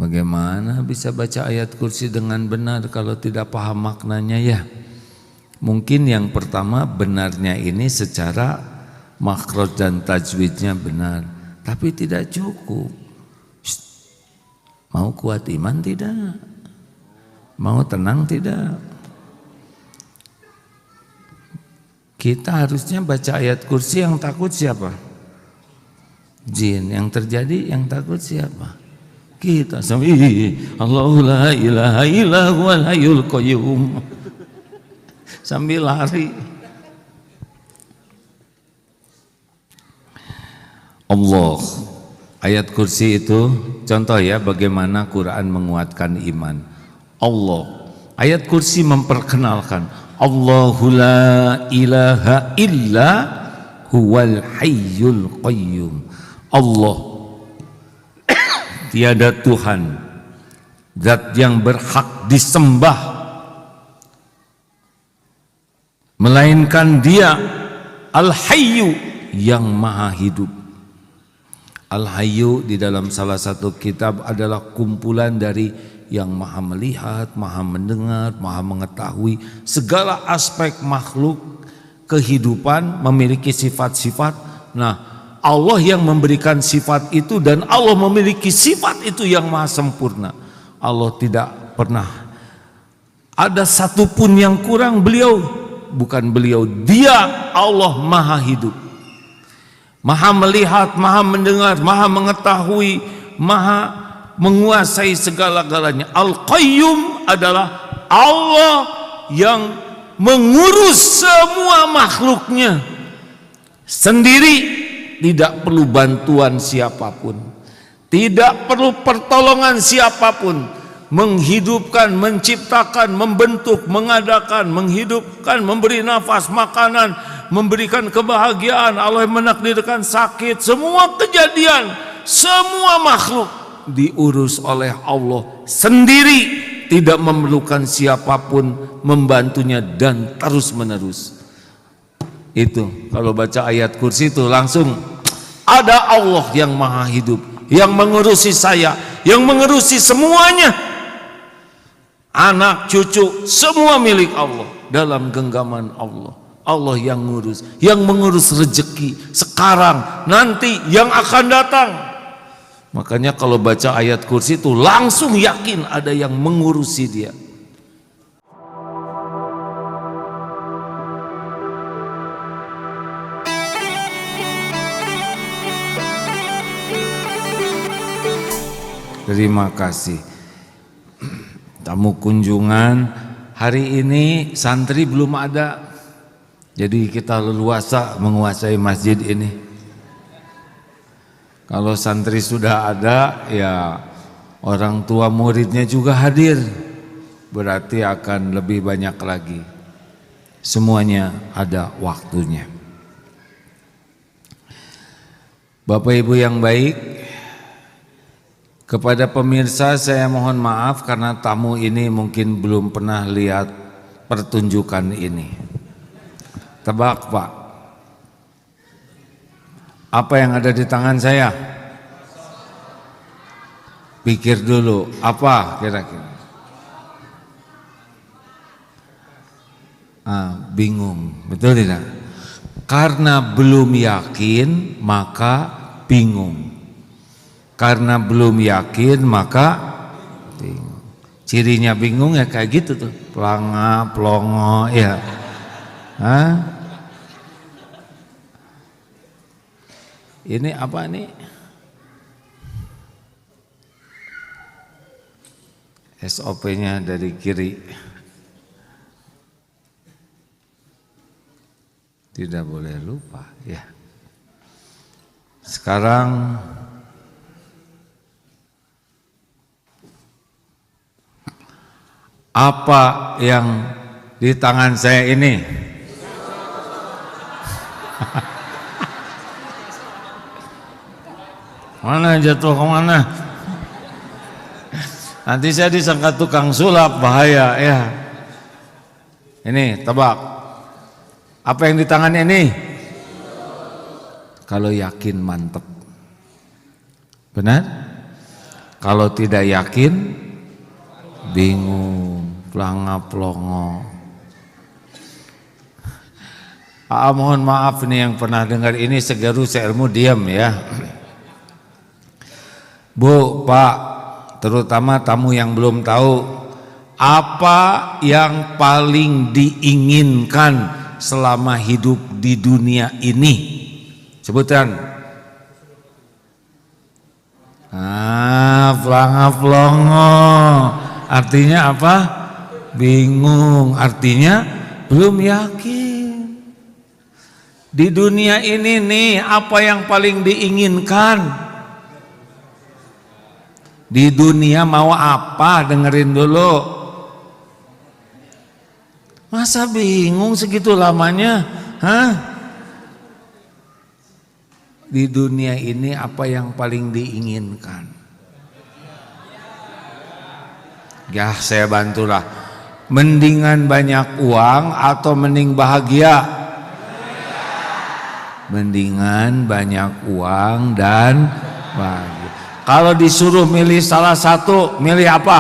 Bagaimana bisa baca ayat kursi dengan benar kalau tidak paham maknanya ya? Mungkin yang pertama benarnya ini secara makhraj dan tajwidnya benar, tapi tidak cukup. Mau kuat iman tidak? Mau tenang tidak? Kita harusnya baca ayat kursi, yang takut siapa? Jin. Yang terjadi yang takut siapa? Kita sambil Allahu la ilaha illa huwal hayyul qayyum sambil lari. Allah, ayat kursi itu contoh ya bagaimana Quran menguatkan iman. Allah, ayat kursi memperkenalkan Allahu la ilaha illa huwal hayyul qayyum. Allah, tiada Tuhan, zat yang berhak disembah melainkan Dia, Al-Hayyu, yang maha hidup. Al-Hayyu di dalam salah satu kitab adalah kumpulan dari yang maha melihat, maha mendengar, maha mengetahui segala aspek makhluk kehidupan, memiliki sifat-sifat. Nah, Allah yang memberikan sifat itu dan Allah memiliki sifat itu yang maha sempurna. Allah tidak pernah ada satupun yang kurang. Beliau, bukan beliau, Dia Allah maha hidup, maha melihat, maha mendengar, maha mengetahui, maha menguasai segala-galanya. Al-Qayyum adalah Allah yang mengurus semua makhluknya sendiri, tidak perlu bantuan siapapun, tidak perlu pertolongan siapapun. Menghidupkan, menciptakan, membentuk, mengadakan, menghidupkan, memberi nafas, makanan, memberikan kebahagiaan. Allah yang menakdirkan sakit, semua kejadian, semua makhluk diurus oleh Allah sendiri, tidak memerlukan siapapun membantunya dan terus menerus. Itu kalau baca ayat kursi itu langsung ada Allah yang maha hidup, yang mengurusi saya, yang mengurusi semuanya. Anak, cucu, semua milik Allah, dalam genggaman Allah. Allah yang ngurus, yang mengurus rezeki sekarang, nanti, yang akan datang. Makanya kalau baca ayat kursi itu langsung yakin ada yang mengurusi dia. Terima kasih. Tamu kunjungan hari ini santri belum ada, jadi kita leluasa menguasai masjid ini. Kalau santri sudah ada, ya orang tua muridnya juga hadir, berarti akan lebih banyak lagi. Semuanya ada waktunya. Bapak Ibu yang baik, kepada pemirsa saya mohon maaf karena tamu ini mungkin belum pernah lihat pertunjukan ini. Tebak Pak, apa yang ada di tangan saya? Pikir dulu, apa kira-kira? Bingung, betul tidak? Karena belum yakin maka bingung. Karena belum yakin maka bingung. Cirinya bingung ya kayak gitu tuh, pelanga, pelongo ya. Ini apa nih? SOP-nya dari kiri. Tidak boleh lupa ya. Sekarang apa yang di tangan saya ini? Mana jatuh ke mana? Nanti saya disangka tukang sulap, bahaya ya. Ini tebak. Apa yang di tangan ini? Kalau yakin mantep. Benar? Kalau tidak yakin, bingung, pelanga-pelongo. Mohon maaf nih yang pernah dengar ini segeru seilmu diam ya. Bu, Pak, terutama tamu yang belum tahu, apa yang paling diinginkan selama hidup di dunia ini? Sebutkan. Pelanga-pelongo. Artinya apa? Bingung. Artinya belum yakin. Di dunia ini nih, apa yang paling diinginkan? Di dunia mau apa? Dengerin dulu. Masa bingung segitu lamanya? Hah? Di dunia ini apa yang paling diinginkan? Ya, saya bantulah. Mendingan banyak uang atau mending bahagia? Mendingan banyak uang dan bahagia. Kalau disuruh milih salah satu, milih apa?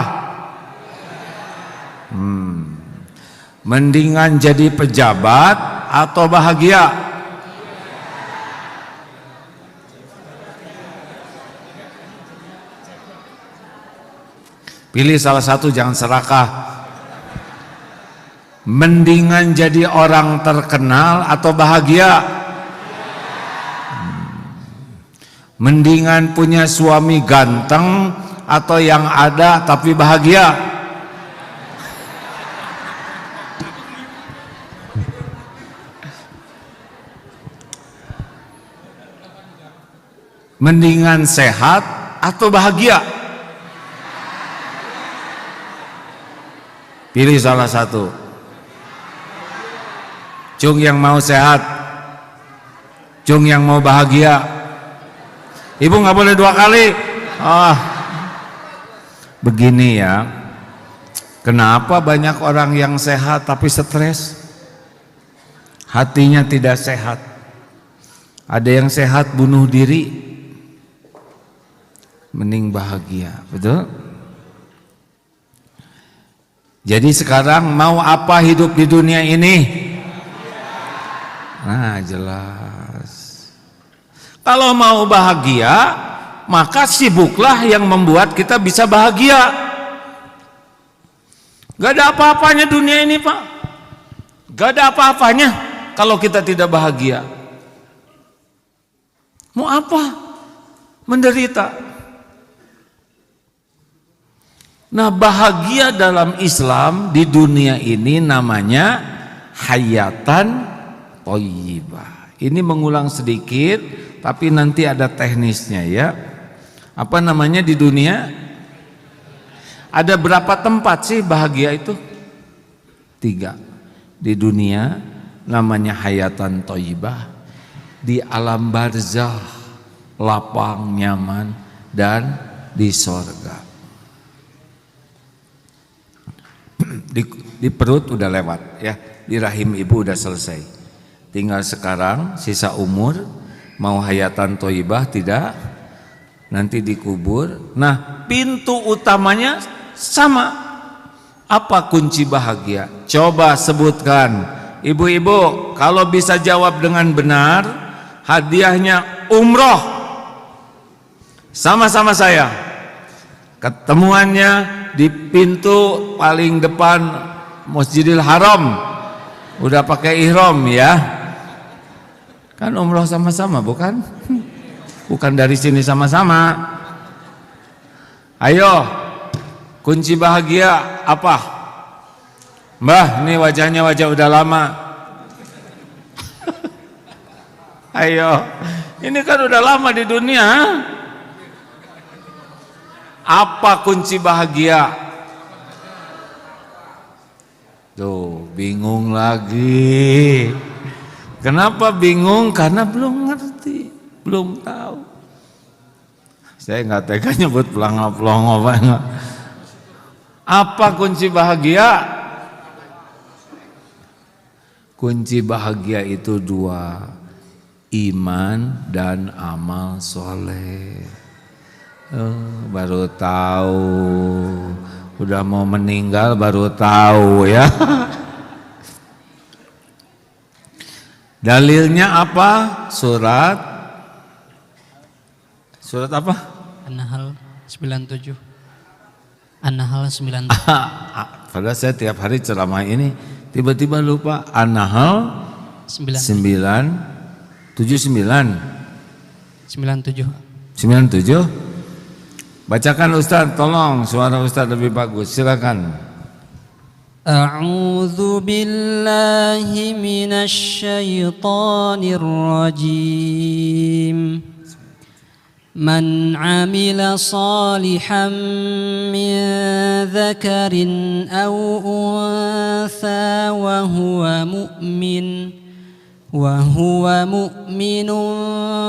Mendingan jadi pejabat atau bahagia? Pilih salah satu, jangan serakah. Mendingan jadi orang terkenal atau bahagia? Mendingan punya suami ganteng atau yang ada tapi bahagia? Mendingan sehat atau bahagia? Pilih salah satu. Cung yang mau sehat, Cung yang mau bahagia. Ibu nggak boleh dua kali. Begini ya, kenapa banyak orang yang sehat tapi stres? Hatinya tidak sehat. Ada yang sehat bunuh diri, mending bahagia, betul? Jadi sekarang mau apa hidup di dunia ini? Nah, jelas. Kalau mau bahagia, maka sibuklah yang membuat kita bisa bahagia. Gak ada apa-apanya dunia ini, Pak. Gak ada apa-apanya kalau kita tidak bahagia. Mau apa? Menderita. Nah, bahagia dalam Islam di dunia ini namanya hayatan thayyibah. Ini mengulang sedikit, tapi nanti ada teknisnya ya. Apa namanya di dunia? Ada berapa tempat sih bahagia itu? 3. Di dunia namanya hayatan thayyibah. Di alam barzah, lapang nyaman, dan di sorga. Di perut udah lewat ya, di rahim ibu udah selesai. Tinggal sekarang sisa umur, mau hayatan thayyibah tidak, nanti dikubur. Nah, pintu utamanya sama. Apa kunci bahagia? Coba sebutkan. Ibu-ibu, kalau bisa jawab dengan benar, hadiahnya umroh. Sama-sama saya. Ketemuannya di pintu paling depan Masjidil Haram. Udah pakai ihram ya. Kan umroh sama-sama, bukan? Bukan dari sini sama-sama. Ayo, kunci bahagia apa? Mbah, ini wajahnya wajah udah lama. Ayo, ini kan udah lama di dunia. Apa kunci bahagia? Tuh, bingung lagi. Kenapa bingung? Karena belum ngerti, belum tahu. Saya nggak tega nyebut pelongo-pelongo banget. Apa kunci bahagia? Kunci bahagia itu 2, iman dan amal soleh. Baru tahu. Udah mau meninggal baru tahu ya. Dalilnya apa? Surat apa? An-Nahl 97. An-Nahl 97. Padahal saya tiap hari ceramah ini tiba-tiba lupa. An-Nahl 97. Bacakan Ustaz, tolong suara Ustaz lebih bagus. Silakan. A'udzu billahi minasy syaithanir rajim. Man 'amila salihan min dzakarin aw untha wa huwa mu'min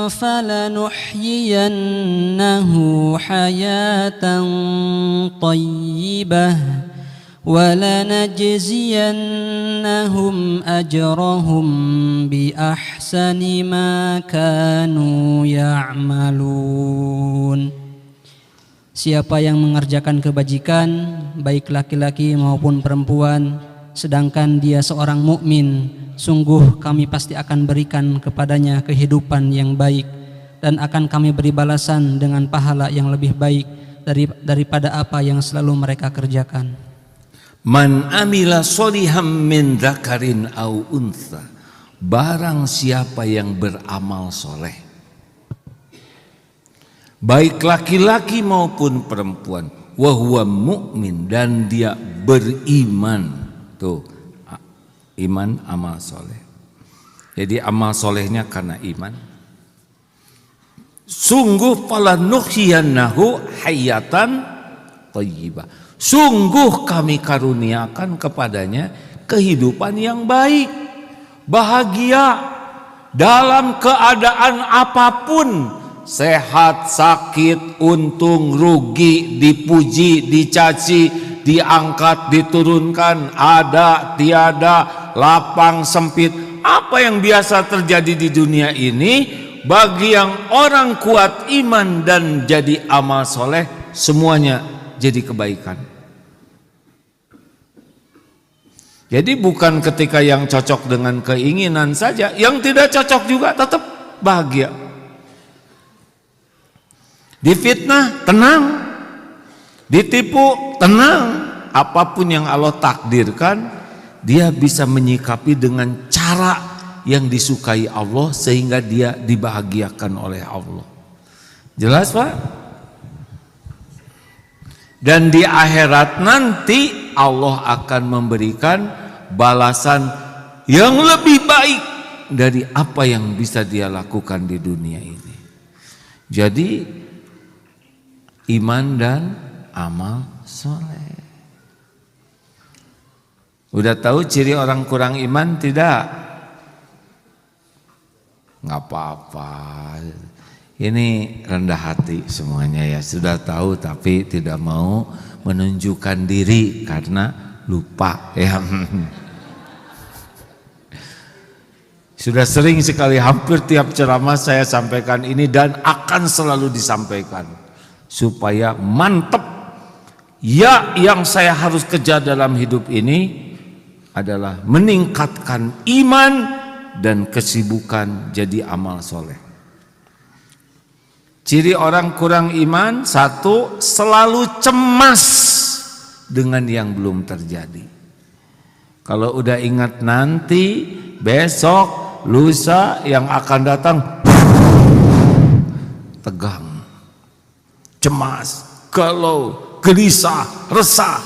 falanuhyiyannahu hayatan thayyibah walanajziyannahum ajrahum bi ahsani ma kanu ya'malun. Siapa yang mengerjakan kebajikan baik laki-laki maupun perempuan sedangkan dia seorang mukmin, sungguh kami pasti akan berikan kepadanya kehidupan yang baik dan akan kami beri balasan dengan pahala yang lebih baik daripada apa yang selalu mereka kerjakan. Man amila sholihan min dzakarin au untha, barang siapa yang beramal soleh baik laki-laki maupun perempuan, wa huwa mu'min, dan dia beriman. Tuh, iman amal soleh. Jadi amal solehnya karena iman. Sungguh falanuhyiyannahu hayatan thayyibah, sungguh kami karuniakan kepadanya kehidupan yang baik, bahagia dalam keadaan apapun, sehat, sakit, untung, rugi, dipuji, dicaci, diangkat, diturunkan, ada, tiada, lapang, sempit. Apa yang biasa terjadi di dunia ini, bagi yang orang kuat iman dan jadi amal soleh, semuanya jadi kebaikan. Jadi bukan ketika yang cocok dengan keinginan saja, yang tidak cocok juga tetap bahagia. Difitnah tenang, ditipu tenang. Apapun yang Allah takdirkan, dia bisa menyikapi dengan cara yang disukai Allah sehingga dia dibahagiakan oleh Allah. Jelas Pak? Dan di akhirat nanti Allah akan memberikan balasan yang lebih baik dari apa yang bisa dia lakukan di dunia ini. Jadi iman dan amal soleh. Udah tahu ciri orang kurang iman tidak? Nggak apa-apa. Ini rendah hati semuanya ya. Sudah tahu tapi tidak mau menunjukkan diri karena lupa ya. Sudah sering sekali, hampir tiap ceramah saya sampaikan ini dan akan selalu disampaikan supaya mantep. Ya, yang saya harus kejar dalam hidup ini adalah meningkatkan iman dan kesibukan jadi amal soleh. Ciri orang kurang iman, satu, selalu cemas dengan yang belum terjadi. Kalau udah ingat nanti, besok, lusa yang akan datang, tegang, cemas, galau, gelisah, resah.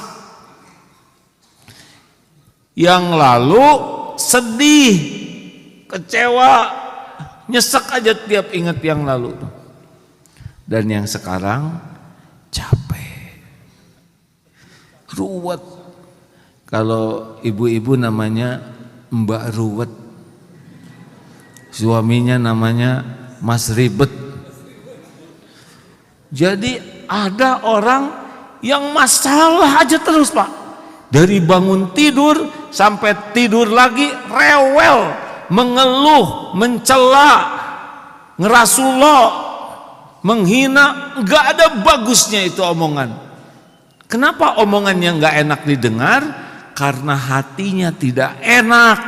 Yang lalu sedih, kecewa, nyesek aja tiap ingat yang lalu. Dan yang sekarang capek, ruwet. Kalau ibu-ibu namanya Mbak Ruwet, suaminya namanya Mas Ribet. Jadi ada orang yang masalah aja terus Pak. Dari bangun tidur sampai tidur lagi rewel, mengeluh, mencela, ngerasullah, menghina, nggak ada bagusnya itu omongan. Kenapa omongannya nggak enak didengar? Karena hatinya tidak enak.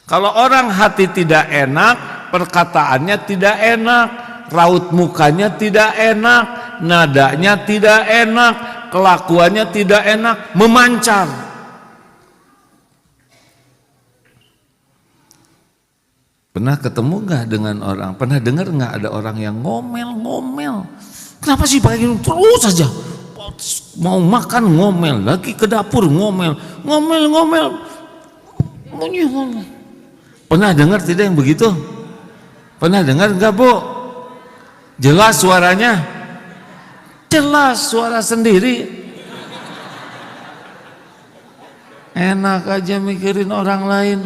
Kalau orang hati tidak enak, perkataannya tidak enak, raut mukanya tidak enak, nadanya tidak enak, kelakuannya tidak enak, memancar. Pernah ketemu nggak dengan orang? Pernah dengar nggak ada orang yang ngomel-ngomel? Kenapa sih pagi terus saja? Mau makan ngomel, lagi ke dapur ngomel. Pernah dengar tidak yang begitu? Pernah dengar nggak, Bu? Jelas suaranya? Jelas suara sendiri. Enak aja mikirin orang lain.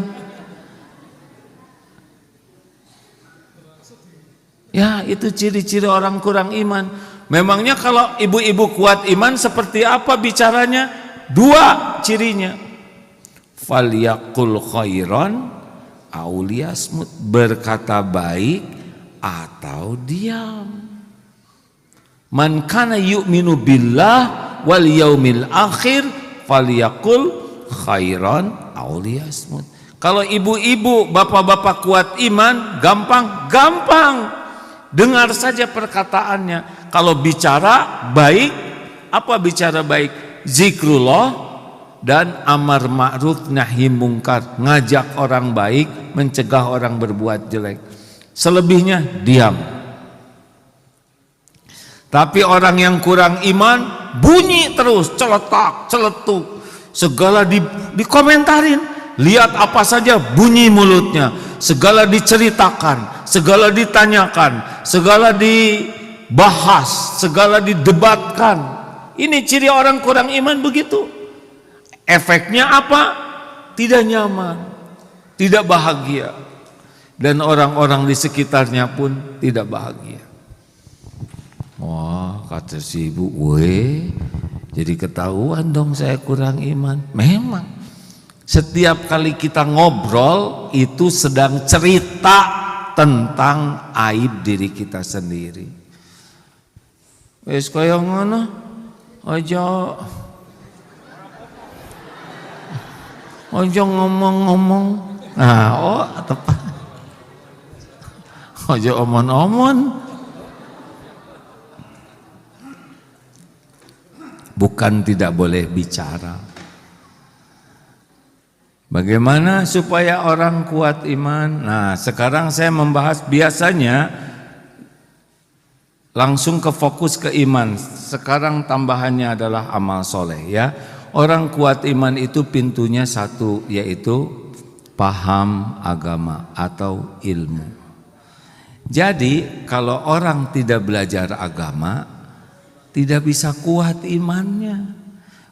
Ya, itu ciri-ciri orang kurang iman. Memangnya kalau ibu-ibu kuat iman seperti apa bicaranya? Dua cirinya. Falyaqul khairan aw liyasmut, berkata baik atau diam. Man kana yu'minu billah wal yaumil akhir falyaqul khairan aw liyasmut. Kalau ibu-ibu, bapak-bapak kuat iman, gampang. Dengar saja perkataannya. Kalau bicara baik, apa bicara baik? Zikrullah dan amar ma'ruf nahi mungkar, ngajak orang baik, mencegah orang berbuat jelek. Selebihnya diam. Tapi orang yang kurang iman bunyi terus, celetak, celetuk, segala dikomentarin. Lihat apa saja bunyi mulutnya, segala diceritakan, segala ditanyakan, segala dibahas, segala didebatkan. Ini ciri orang kurang iman begitu. Efeknya apa? Tidak nyaman, tidak bahagia, dan orang-orang di sekitarnya pun tidak bahagia. Wah, kata si ibu, jadi ketahuan dong saya kurang iman. Memang setiap kali kita ngobrol itu sedang cerita tentang aib diri kita sendiri. Wes kaya ngono aja ngomong-ngomong. Nah, tepat. Aja omon-omon. Bukan tidak boleh bicara. Bagaimana supaya orang kuat iman? Nah, sekarang saya membahas, biasanya langsung ke fokus ke iman. Sekarang tambahannya adalah amal soleh ya. Orang kuat iman itu pintunya satu, yaitu paham agama atau ilmu. Jadi kalau orang tidak belajar agama, tidak bisa kuat imannya.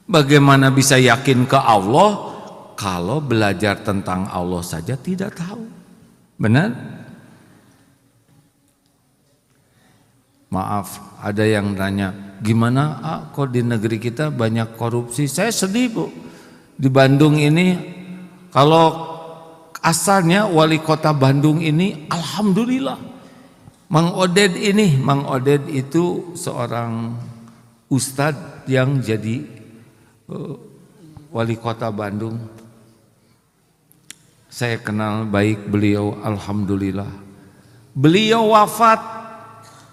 Bagaimana bisa yakin ke Allah kalau belajar tentang Allah saja tidak tahu? Benar? Maaf, ada yang tanya, gimana kok di negeri kita banyak korupsi? Saya sedih, Bu. Di Bandung ini, kalau asalnya wali kota Bandung ini, alhamdulillah, Mang Oded itu seorang ustadz yang jadi wali kota Bandung. Saya kenal baik beliau, alhamdulillah. Beliau wafat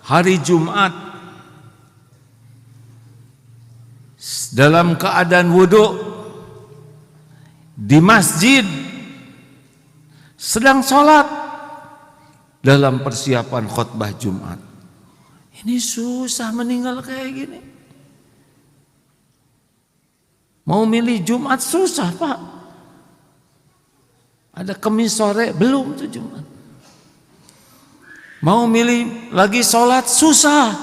hari Jumat dalam keadaan wudhu di masjid, sedang sholat dalam persiapan khutbah Jumat. Ini susah meninggal kayak gini. Mau milih Jumat susah, Pak. Ada Kemis sore, belum tuh Jumat. Mau milih lagi sholat susah.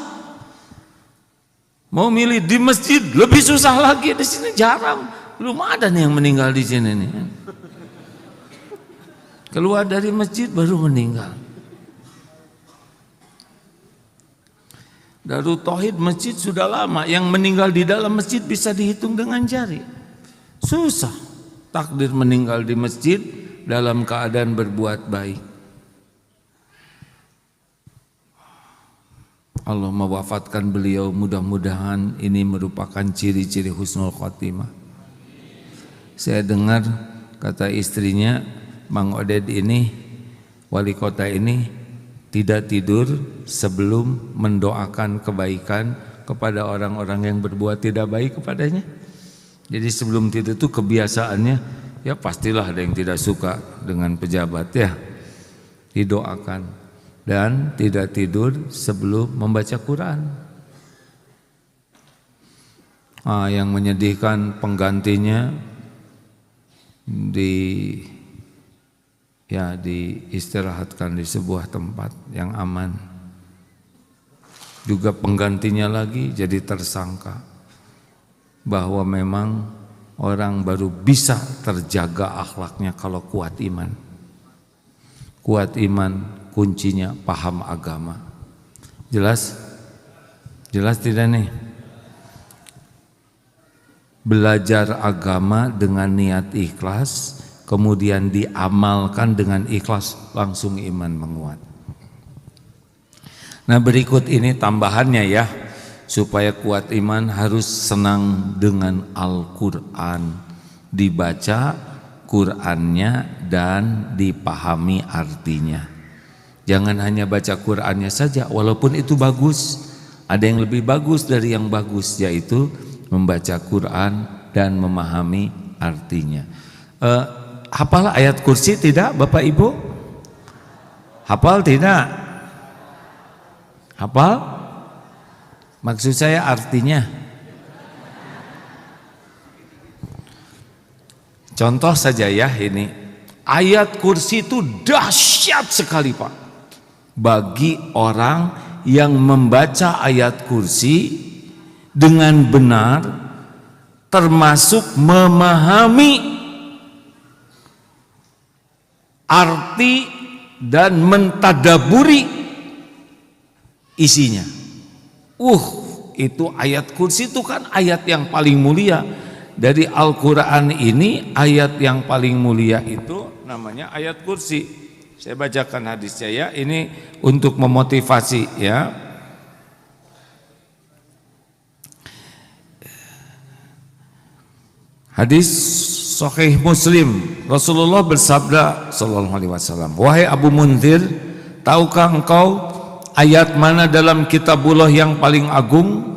Mau milih di masjid lebih susah lagi. Di sini jarang, belum ada nih yang meninggal di sini nih. Keluar dari masjid baru meninggal. Darut Tauhid masjid sudah lama, yang meninggal di dalam masjid bisa dihitung dengan jari. Susah takdir meninggal di masjid dalam keadaan berbuat baik. Allah mewafatkan beliau, mudah-mudahan ini merupakan ciri-ciri husnul khotimah. Saya dengar kata istrinya, Mang Oded ini, wali kota ini tidak tidur sebelum mendoakan kebaikan kepada orang-orang yang berbuat tidak baik kepadanya. Jadi sebelum tidur itu kebiasaannya, ya pastilah ada yang tidak suka dengan pejabat ya, didoakan. Dan tidak tidur sebelum membaca Quran. Yang menyedihkan penggantinya diistirahatkan di sebuah tempat yang aman. Juga penggantinya lagi jadi tersangka bahwa memang orang baru bisa terjaga akhlaknya kalau kuat iman. Kuat iman kuncinya paham agama. Jelas? Jelas tidak nih? Belajar agama dengan niat ikhlas, kemudian diamalkan dengan ikhlas, langsung iman menguat. Nah, berikut ini tambahannya ya, supaya kuat iman harus senang dengan Al-Quran, dibaca Qurannya dan dipahami artinya. Jangan hanya baca Qurannya saja, walaupun itu bagus. Ada yang lebih bagus dari yang bagus, yaitu membaca Quran dan memahami artinya. Hafal ayat kursi tidak Bapak Ibu? Hafal tidak? Hafal? Maksud saya artinya. Contoh saja ya ini. Ayat kursi itu dahsyat sekali Pak. Bagi orang yang membaca ayat kursi dengan benar, termasuk memahami arti dan mentadaburi isinya. Itu ayat kursi itu kan ayat yang paling mulia. Dari Al-Quran ini ayat yang paling mulia itu namanya ayat kursi. Saya bacakan hadisnya ya, ini untuk memotivasi ya. Hadis Sahih Muslim, Rasulullah bersabda sallallahu alaihi wasallam, "Wahai Abu Munzir, tahukah engkau ayat mana dalam kitabullah yang paling agung?"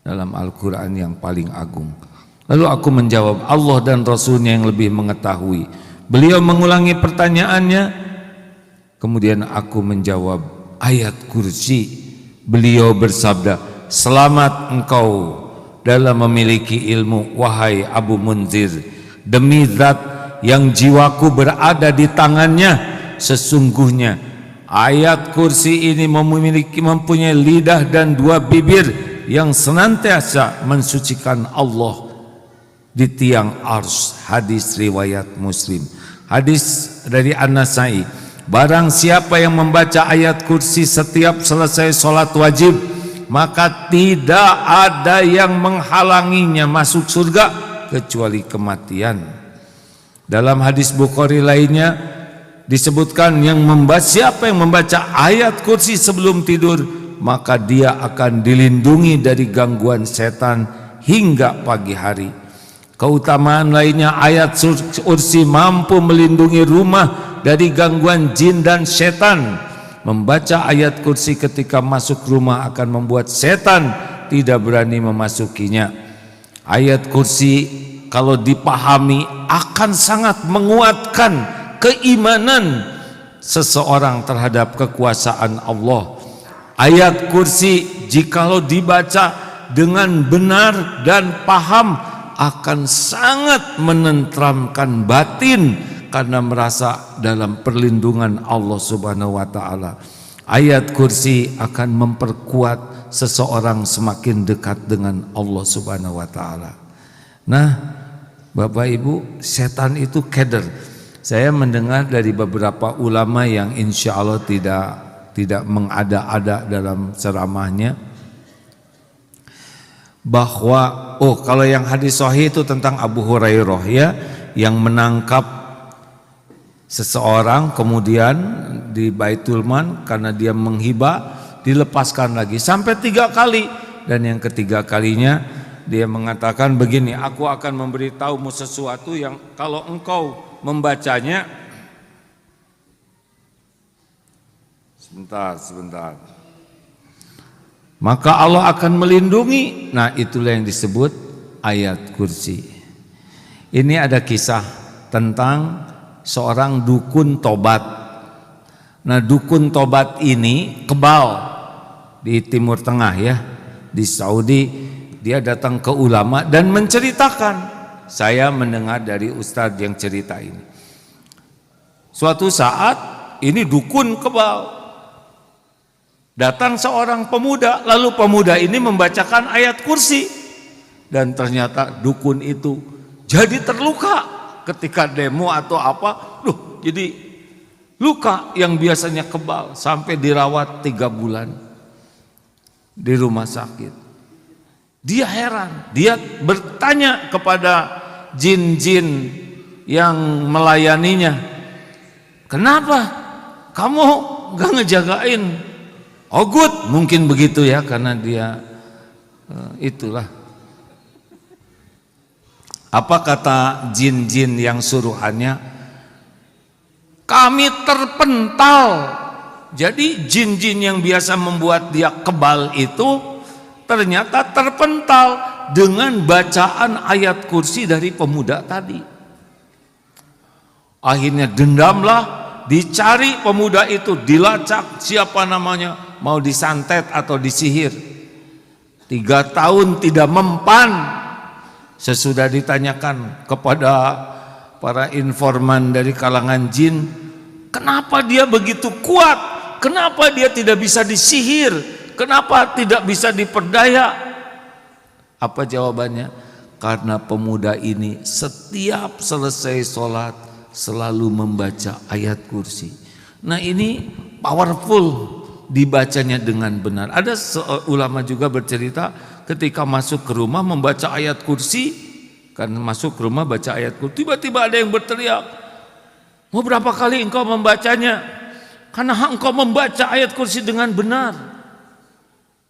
Dalam Al-Quran yang paling agung. Lalu aku menjawab, Allah dan Rasulnya yang lebih mengetahui. Beliau mengulangi pertanyaannya, kemudian aku menjawab, ayat kursi. Beliau bersabda, selamat engkau dalam memiliki ilmu, wahai Abu Munzir. Demi zat yang jiwaku berada di tangannya, sesungguhnya ayat kursi ini mempunyai lidah dan dua bibir yang senantiasa mensucikan Allah di tiang ars. Hadis riwayat Muslim. Hadis dari An-Nasai, barang siapa yang membaca ayat kursi setiap selesai sholat wajib, maka tidak ada yang menghalanginya masuk surga kecuali kematian. Dalam hadis Bukhari lainnya disebutkan, siapa yang membaca ayat kursi sebelum tidur, maka dia akan dilindungi dari gangguan setan hingga pagi hari. Keutamaan lainnya, ayat kursi mampu melindungi rumah dari gangguan jin dan setan. Membaca ayat kursi ketika masuk rumah akan membuat setan tidak berani memasukinya. Ayat kursi kalau dipahami akan sangat menguatkan keimanan seseorang terhadap kekuasaan Allah. Ayat kursi jikalau dibaca dengan benar dan paham akan sangat menenteramkan batin karena merasa dalam perlindungan Allah Subhanahu wa taala. Ayat kursi akan memperkuat seseorang semakin dekat dengan Allah Subhanahu wa taala. Nah, Bapak Ibu, setan itu keder. Saya mendengar dari beberapa ulama yang insya Allah tidak mengada-ada dalam ceramahnya, bahwa kalau yang hadis sahih itu tentang Abu Hurairah ya, yang menangkap seseorang kemudian di Baitul Mal karena dia menghibah, dilepaskan lagi sampai 3 kali. Dan yang ketiga kalinya dia mengatakan begini, aku akan memberitahumu sesuatu yang kalau engkau membacanya, sebentar, maka Allah akan melindungi. Nah, itulah yang disebut ayat kursi. Ini ada kisah tentang seorang dukun tobat. Nah, dukun tobat ini kebal di Timur Tengah ya, di Saudi. Dia datang ke ulama dan menceritakan, saya mendengar dari ustadz yang cerita ini. Suatu saat ini dukun kebal, datang seorang pemuda, lalu pemuda ini membacakan ayat kursi, dan ternyata dukun itu jadi terluka ketika demo atau apa. Jadi luka yang biasanya kebal, sampai dirawat 3 bulan di rumah sakit. Dia heran, dia bertanya kepada jin-jin yang melayaninya, kenapa kamu gak ngejagain Ogut? Mungkin begitu ya, karena dia itulah. Apa kata jin-jin yang suruhannya? Kami terpental. Jadi jin-jin yang biasa membuat dia kebal itu ternyata terpental dengan bacaan ayat kursi dari pemuda tadi. Akhirnya dendamlah, dicari pemuda itu, dilacak siapa namanya, mau disantet atau disihir. 3 tahun tidak mempan. Sesudah ditanyakan kepada para informan dari kalangan jin, kenapa dia begitu kuat? Kenapa dia tidak bisa disihir? Kenapa tidak bisa diperdaya? Apa jawabannya? Karena pemuda ini setiap selesai sholat selalu membaca ayat kursi. Nah, ini powerful dibacanya dengan benar. Ada ulama juga bercerita ketika masuk ke rumah membaca ayat kursi, karena masuk ke rumah baca ayat kursi, tiba-tiba ada yang berteriak, mau berapa kali engkau membacanya? Karena engkau membaca ayat kursi dengan benar.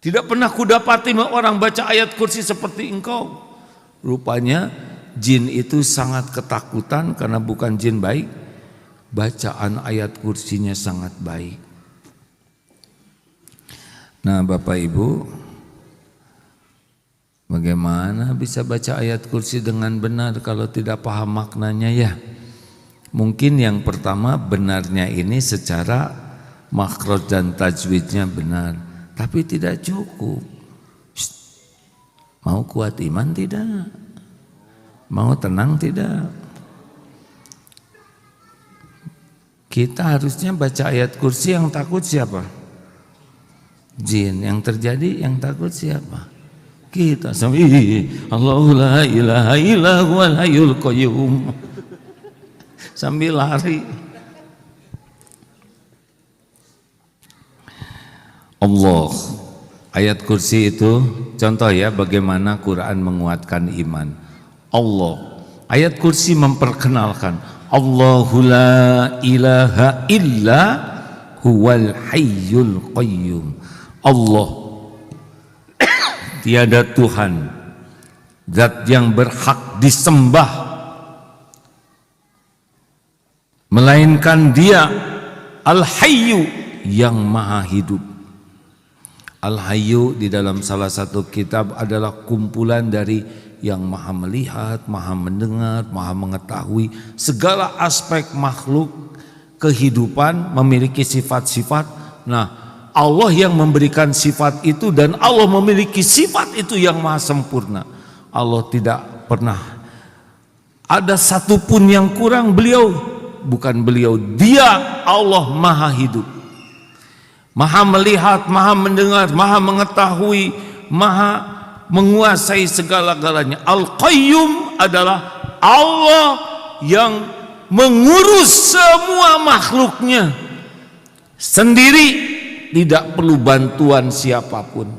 Tidak pernah kudapati orang baca ayat kursi seperti engkau. Rupanya jin itu sangat ketakutan karena bukan jin baik. Bacaan ayat kursinya sangat baik. Nah, Bapak Ibu, bagaimana bisa baca ayat kursi dengan benar kalau tidak paham maknanya ya? Mungkin yang pertama, benarnya ini secara makhraj dan tajwidnya benar. Tapi tidak cukup. Mau kuat iman tidak? Mau tenang tidak? Kita harusnya baca ayat kursi, yang takut siapa? Jin. Yang terjadi yang takut siapa? Kita. Allahu la ilaha illa huwal hayyul qayyum. Sambil lari. Allah, ayat kursi itu contoh ya bagaimana Quran menguatkan iman. Allah, ayat kursi memperkenalkan Allahu la ilaha illa huwal hayyul qayyum. Allah, tiada Tuhan, zat yang berhak disembah melainkan Dia, Al-Hayyu, yang maha hidup. Al-Hayyu di dalam salah satu kitab adalah kumpulan dari yang maha melihat, maha mendengar, maha mengetahui segala aspek makhluk kehidupan, memiliki sifat-sifat. Nah, Allah yang memberikan sifat itu, dan Allah memiliki sifat itu yang maha sempurna. Allah tidak pernah ada satupun yang kurang. Beliau, bukan beliau, Dia Allah maha hidup, maha melihat, maha mendengar, maha mengetahui, maha menguasai segala-galanya. Al-Qayyum adalah Allah yang mengurus semua makhluknya sendiri, tidak perlu bantuan siapapun,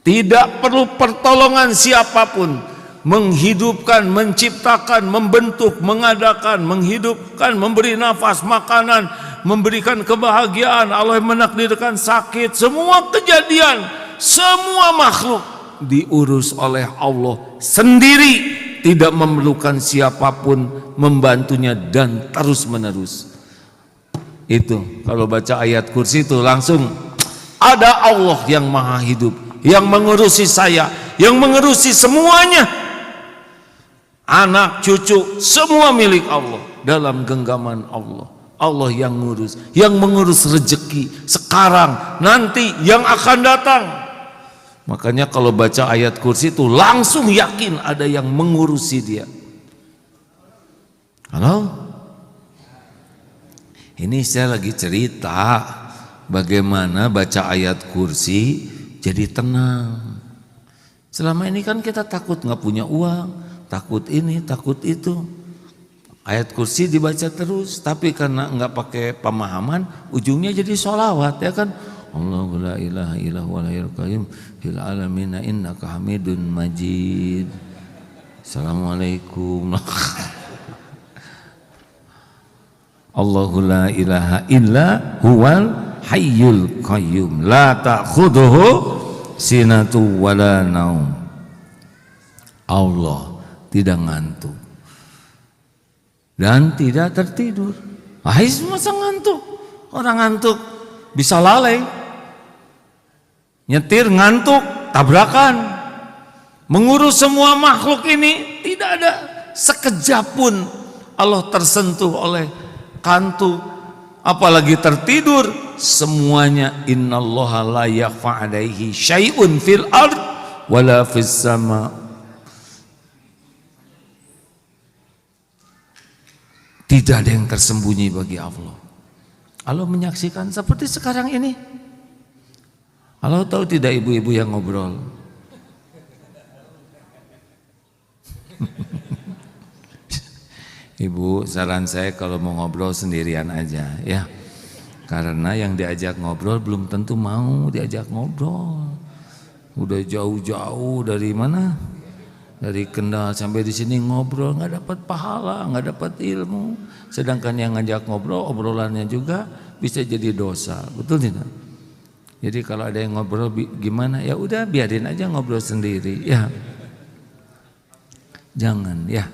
tidak perlu pertolongan siapapun. Menghidupkan, menciptakan, membentuk, mengadakan, menghidupkan, memberi nafas, makanan, memberikan kebahagiaan, Allah yang menakdirkan sakit, semua kejadian, semua makhluk diurus oleh Allah sendiri, tidak memerlukan siapapun membantunya dan terus menerus. Itu kalau baca ayat kursi itu langsung ada Allah yang maha hidup, yang mengurusi saya, yang mengurusi semuanya. Anak, cucu, semua milik Allah, dalam genggaman Allah. Allah yang mengurus rezeki sekarang, nanti, yang akan datang. Makanya kalau baca ayat kursi itu langsung yakin ada yang mengurusi dia. Halo? Ini saya lagi cerita bagaimana baca ayat kursi jadi tenang. Selama ini kan kita takut nggak punya uang, takut ini, takut itu. Ayat kursi dibaca terus, tapi karena nggak pakai pemahaman, ujungnya jadi sholawat, ya kan? Allahu la ilaha illa huwal hayyul qayyum fil alamin innaka hamidun majid. Assalamualaikum. Allahu la ilaha illa huwal hayyul qayyum la ta'khudhuhu sinatu wala naum. Allah tidak ngantuk dan tidak tertidur. Masa ngantuk? Orang ngantuk bisa lalai, nyetir ngantuk, tabrakan, mengurus semua makhluk ini tidak ada sekejap pun Allah tersentuh oleh kantuk, apalagi tertidur. Semuanya innallaha la yakhfa alaihi syai'un fil ard wala fis sama. Tidak ada yang tersembunyi bagi Allah. Allah menyaksikan seperti sekarang ini. Allah tahu tidak ibu-ibu yang ngobrol? Ibu, saran saya kalau mau ngobrol sendirian aja ya. Karena yang diajak ngobrol belum tentu mau diajak ngobrol. Udah jauh-jauh dari mana? Dari Kendal sampai di sini ngobrol, nggak dapat pahala, nggak dapat ilmu. Sedangkan yang ngajak ngobrol, obrolannya juga bisa jadi dosa, betul tidak? Jadi kalau ada yang ngobrol gimana? Ya udah biarin aja ngobrol sendiri, ya. Jangan, ya.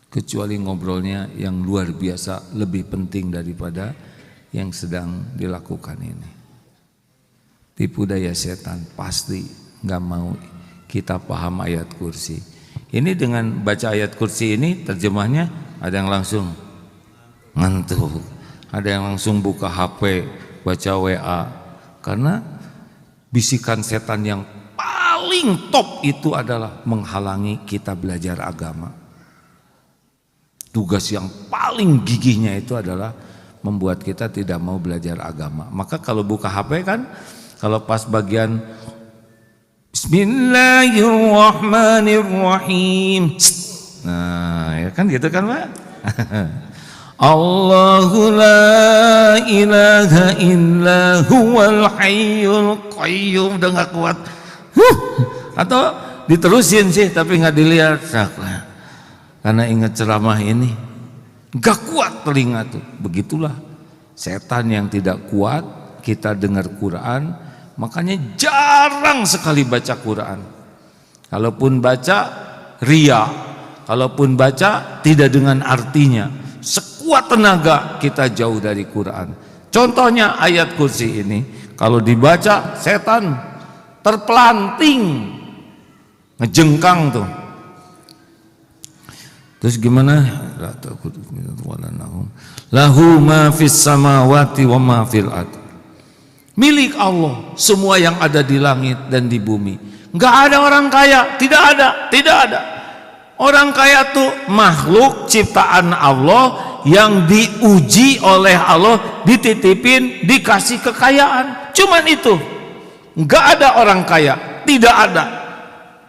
Kecuali ngobrolnya yang luar biasa, lebih penting daripada yang sedang dilakukan ini. Tipu daya setan pasti nggak mau kita paham ayat kursi. Ini dengan baca ayat kursi ini terjemahnya ada yang langsung ngantuk, ada yang langsung buka HP, baca WA. Karena bisikan setan yang paling top itu adalah menghalangi kita belajar agama. Tugas yang paling gigihnya itu adalah membuat kita tidak mau belajar agama. Maka kalau buka HP kan, kalau pas bagian Bismillahirrahmanirrahim. Nah, ya kan gitu kan, Pak? Allahu la ilaha illa huwal hayyul qayyum. Udah gak kuat. Atau diterusin sih tapi gak dilihat. Karena ingat ceramah ini, gak kuat telinga tuh. Begitulah setan yang tidak kuat. Kita dengar Quran, makanya jarang sekali baca Quran. Kalaupun baca ria, kalaupun baca tidak dengan artinya. Sekuat tenaga kita jauh dari Quran. Contohnya ayat kursi ini, kalau dibaca setan terpelanting, ngejengkang tuh. Terus gimana? Lahu ma fis samawati wa ma fil ardh. Milik Allah semua yang ada di langit dan di bumi. Enggak ada orang kaya, tidak ada. Orang kaya tuh makhluk ciptaan Allah yang diuji oleh Allah, dititipin, dikasih kekayaan. Cuman itu. Enggak ada orang kaya, tidak ada.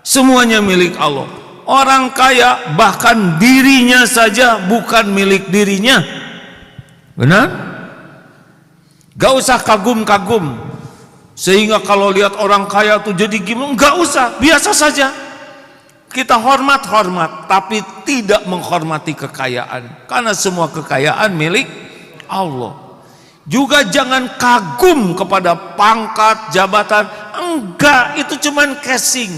Semuanya milik Allah. Orang kaya bahkan dirinya saja bukan milik dirinya. Benar? Gak usah kagum-kagum sehingga kalau lihat orang kaya tuh jadi gimana, gak usah, biasa saja. Kita hormat tapi tidak menghormati kekayaan, karena semua kekayaan milik Allah. Juga jangan kagum kepada pangkat, jabatan. Enggak, itu cuman casing.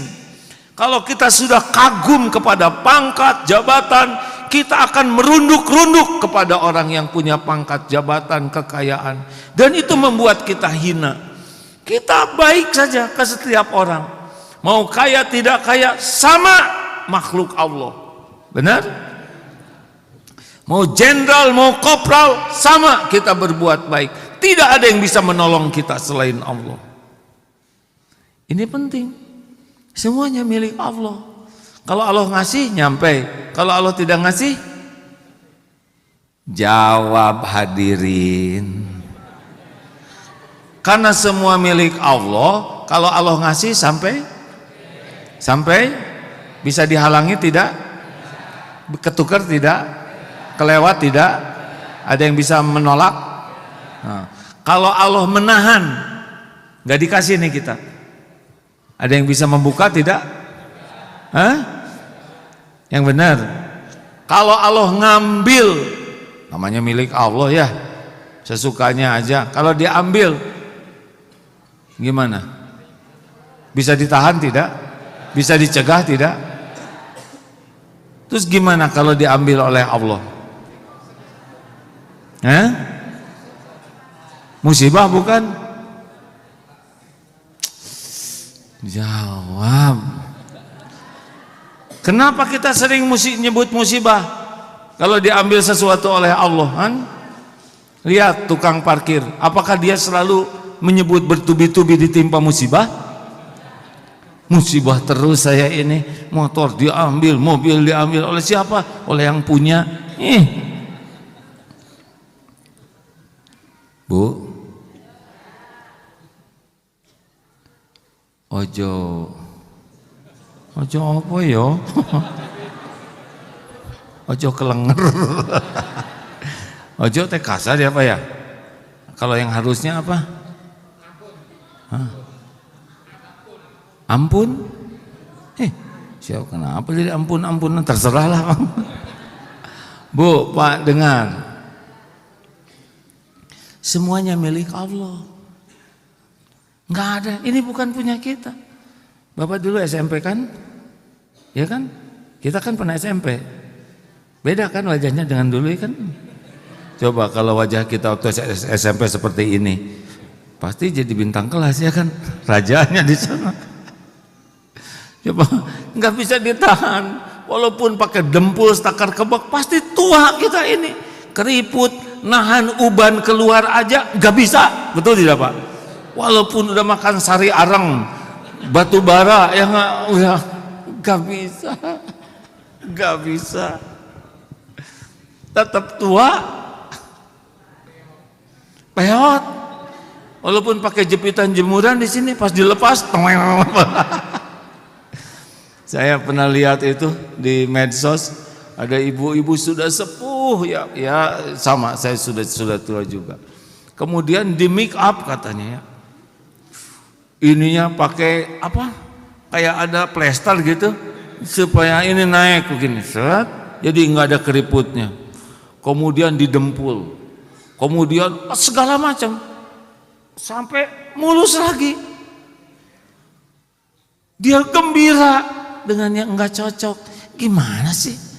Kalau kita sudah kagum kepada pangkat, jabatan, kita akan merunduk-runduk kepada orang yang punya pangkat, jabatan, kekayaan. Dan itu membuat kita hina. Kita baik saja ke setiap orang. Mau kaya tidak kaya, sama makhluk Allah. Benar? Mau jenderal, mau kopral, sama kita berbuat baik. Tidak ada yang bisa menolong kita selain Allah. Ini penting. Semuanya milik Allah. Kalau Allah ngasih, nyampe. Kalau Allah tidak ngasih, jawab hadirin. Karena semua milik Allah, kalau Allah ngasih sampai bisa dihalangi tidak? Ketukar tidak? Kelewat tidak? Ada yang bisa menolak? Nah, kalau Allah menahan, nggak dikasih nih kita. Ada yang bisa membuka tidak? Hah? Yang benar. Kalau Allah ngambil, namanya milik Allah ya, sesukanya aja. Kalau diambil, gimana? Bisa ditahan tidak? Bisa dicegah tidak? Terus gimana kalau diambil oleh Allah? Musibah bukan? Jawab. Kenapa kita sering nyebut musibah kalau diambil sesuatu oleh Allah? Lihat tukang parkir, apakah dia selalu menyebut bertubi-tubi ditimpa musibah? Musibah terus saya ini, motor diambil, mobil diambil oleh siapa? Oleh yang punya. Bu, ojo apa ya? Ojo kelenger. Ojo teh kasar ya apa ya? Kalau yang harusnya apa? Ampun? Siapa kenapa jadi ampun? Terserahlah. Bu, Pak, dengar. Semuanya milik Allah. Enggak ada, ini bukan punya kita. Bapak dulu SMP kan? Ya kan? Kita kan pernah SMP. Beda kan wajahnya dengan dulu kan? Coba kalau wajah kita waktu SMP seperti ini, pasti jadi bintang kelas ya kan? Rajanya di sana. Coba nggak bisa ditahan. Walaupun pakai dempul, stakar kebak, pasti tua kita ini. Keriput, nahan uban keluar aja nggak bisa, betul tidak Pak? Walaupun udah makan sari areng, batu bara, ya nggak bisa, tetap tua, peot. Walaupun pakai jepitan jemuran di sini, pas dilepas, saya pernah lihat itu di medsos. Ada ibu-ibu sudah sepuh ya sama saya sudah tua juga. Kemudian di make up katanya ya. Ininya pakai apa? Kayak ada plester gitu supaya ini naik begini. Set, jadi nggak ada keriputnya. Kemudian didempul. Kemudian segala macam. Sampai mulus lagi. Dia gembira dengan yang enggak cocok. Gimana sih?